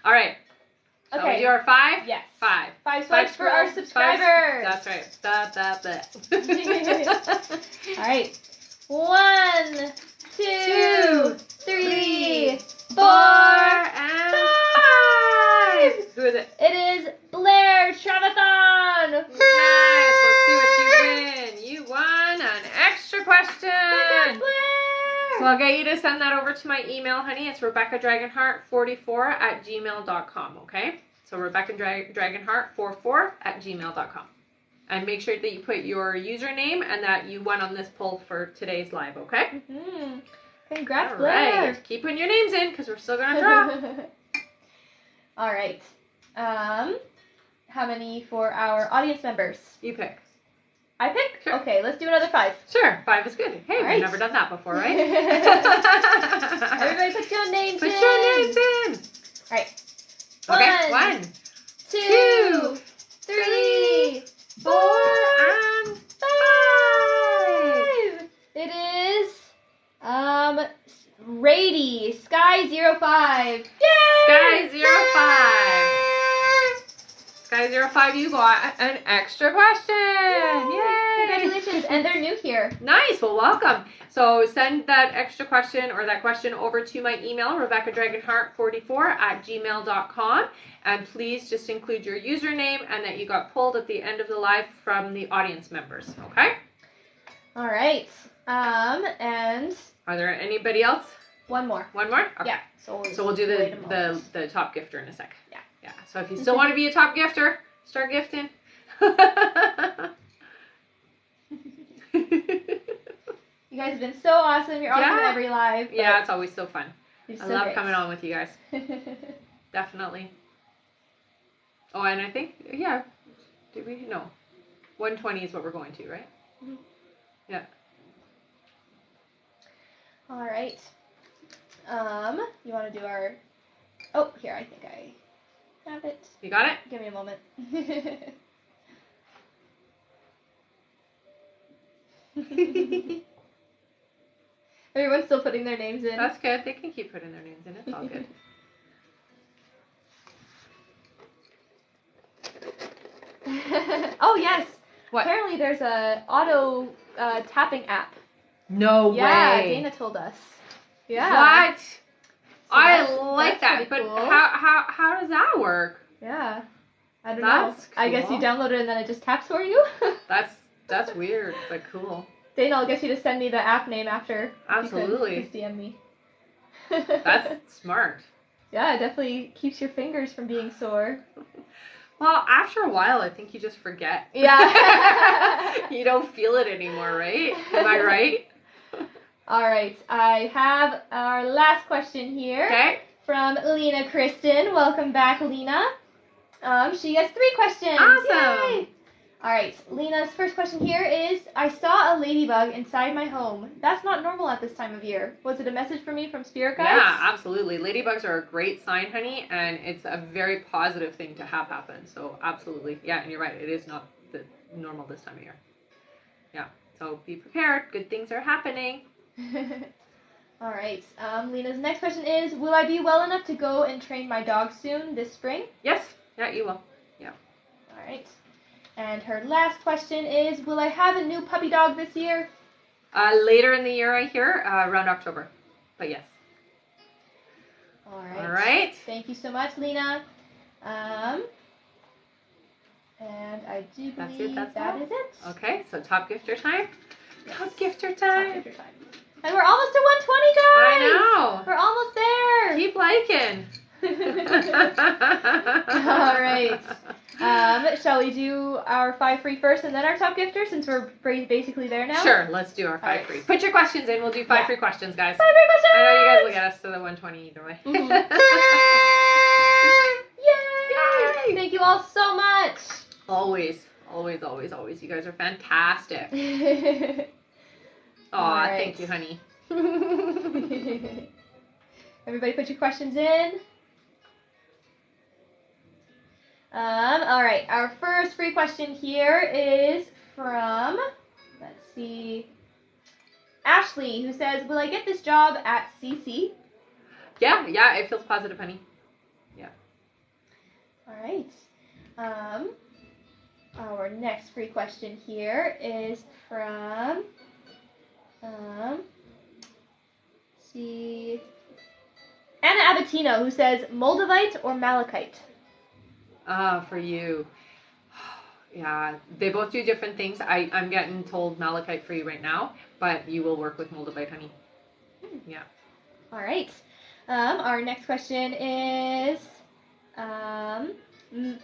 All right. Shall we do our 5? Yes. 5. 5 swipes for our subscribers. That's right. All right. 1, 2, 3, 4, and 5. Who is it? It is Blair Travathon. Nice. Let's see what you win. You won an extra question. Congrats, Blair. So I'll get you to send that over to my email, honey. It's RebeccaDragonheart44@gmail.com, okay? So RebeccaDragonheart44@gmail.com. And make sure that you put your username and that you won on this poll for today's live, okay? Mm-hmm. Congrats, All Blair. right. Keep putting your names in because we're still going to draw. All right. How many for our audience members? You pick. I pick? Sure. Okay, let's do another 5. Sure. 5 is good. Hey, All right. we've never done that before, right? Everybody put your names Put in. your names in. All right. Okay. 1, 2, 3, 905, you got an extra question. Yay! Congratulations. And they're new here. Nice. Well, welcome. So send that extra question or that question over to my email, RebeccaDragonheart44@gmail.com. And please just include your username and that you got pulled at the end of the live from the audience members. Okay? All right. And Are there anybody else? one more. One more? Okay. Yeah. So we'll do the top gifter in a sec. Yeah. Yeah. So if you still want to be a top gifter, start gifting. You guys have been so awesome. You're awesome in every live. Yeah, it's always so fun. I love great. coming on with you guys. Definitely. Oh, and I think, yeah, did we? No. 120 is what we're going to, right? Mm-hmm. Yeah. All right. You want to do our... Oh, here, I think I have it. You got it? Give me a moment. Everyone's still putting their names in. That's good. They can keep putting their names in. It's all good. Oh, yes. What? Apparently there's a auto tapping app. No way. Yeah, Dana told us. Yeah. What? So I like that's that. pretty But cool. how does that work? Yeah. I don't That's know. I guess you cool. download it and then it just taps for you. That's weird, but cool. Dana, I'll get you to send me the app name after. Absolutely. You can just DM me. That's smart. Yeah, it definitely keeps your fingers from being sore. Well, after a while, I think you just forget. Yeah. You don't feel it anymore, right? Am I right? All right. I have our last question here. Okay. From Lena Kristen. Welcome back, Lena. She has 3 questions. Awesome. Yay! All right. Lena's first question here is, I saw a ladybug inside my home. That's not normal at this time of year. Was it a message for me from Spirit Guides? Yeah, absolutely. Ladybugs are a great sign, honey, and it's a very positive thing to have happen. So absolutely. Yeah, and you're right. It is not normal this time of year. Yeah. So be prepared. Good things are happening. All right. Lena's next question is, will I be well enough to go and train my dog soon this spring? Yes. Yeah, you will. Yeah. All right. And her last question is, will I have a new puppy dog this year? Later in the year, I hear, around October. But yes. All right. All right. Thank you so much, Lena. And I do believe that is it. Okay, so top gifter time. Yes. Top gifter time. Top gifter time. And we're almost to 120, guys. I know. We're almost there. Keep liking. All right. Shall we do our 5 free first and then our top gifter, since we're basically there now? Sure, let's do our 5 right. free. Put your questions in. We'll do 5 free questions, guys. 5 free questions. I know you guys will get us to the 120 either way. Mm-hmm. Yay! Thank you all so much. Always, always, always, always. You guys are fantastic. Aw, right. Thank you, honey. Everybody put your questions in. All right, our first free question here is from, let's see, Ashley, who says, will I get this job at CC? Yeah, it feels positive, honey. Yeah. All right. Our next free question here is from, let's see, Anna Abatino, who says, Moldavite or Malachite? For you. Yeah, they both do different things. I'm getting told Malachite for you right now, but you will work with Moldavite, honey. Yeah. All right. Our next question is from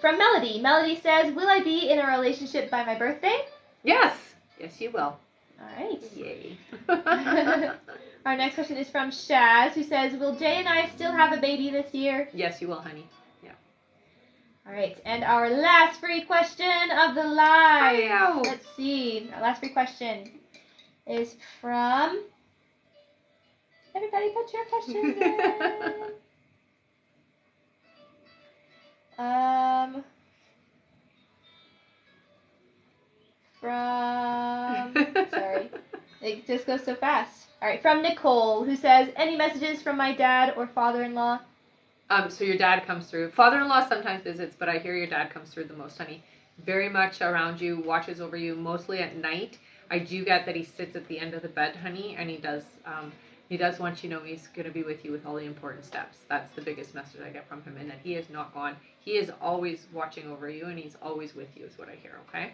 Melody. Melody says, will I be in a relationship by my birthday? Yes. Yes, you will. All right. Yay. Our next question is from Shaz, who says, will Jay and I still have a baby this year? Yes, you will, honey. Yeah. All right. And our last free question of the live. Wow. Let's see. Our last free question is from... Everybody put your questions in. Sorry. It just goes so fast. All right, from Nicole, who says, any messages from my dad or father-in-law? So your dad comes through. Father-in-law sometimes visits, but I hear your dad comes through the most, honey. Very much around you, watches over you, mostly at night. I do get that he sits at the end of the bed, honey, and he does want you to know he's going to be with you with all the important steps. That's the biggest message I get from him, and that he is not gone. He is always watching over you, and he's always with you is what I hear, okay?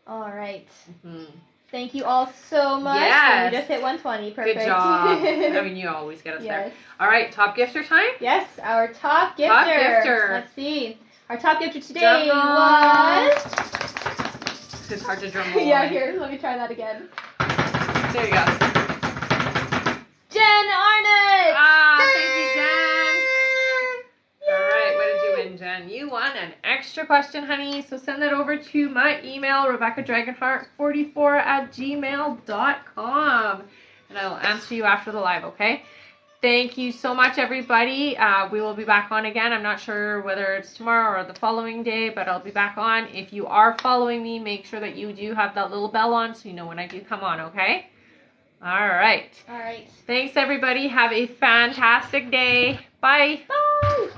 All right. Mm-hmm. Thank you all so much. Yes. You just hit 120. Perfect. Good job. I mean, you always get us there. All right, top gifter time? Yes, our top gifter. Top gifter. Let's see. Our top gifter today was... It's hard to drum roll. Yeah, here, let me try that again. There you go. Jen Arnott! Thank you, Jen. All right, what did you win, Jen? You won an extra question, honey. So send that over to my email, RebeccaDragonheart44@gmail.com. And I will answer you after the live, okay? Thank you so much, everybody. We will be back on again. I'm not sure whether it's tomorrow or the following day, but I'll be back on. If you are following me, make sure that you do have that little bell on so you know when I do come on, okay? All right. All right. Thanks, everybody. Have a fantastic day. Bye. Bye.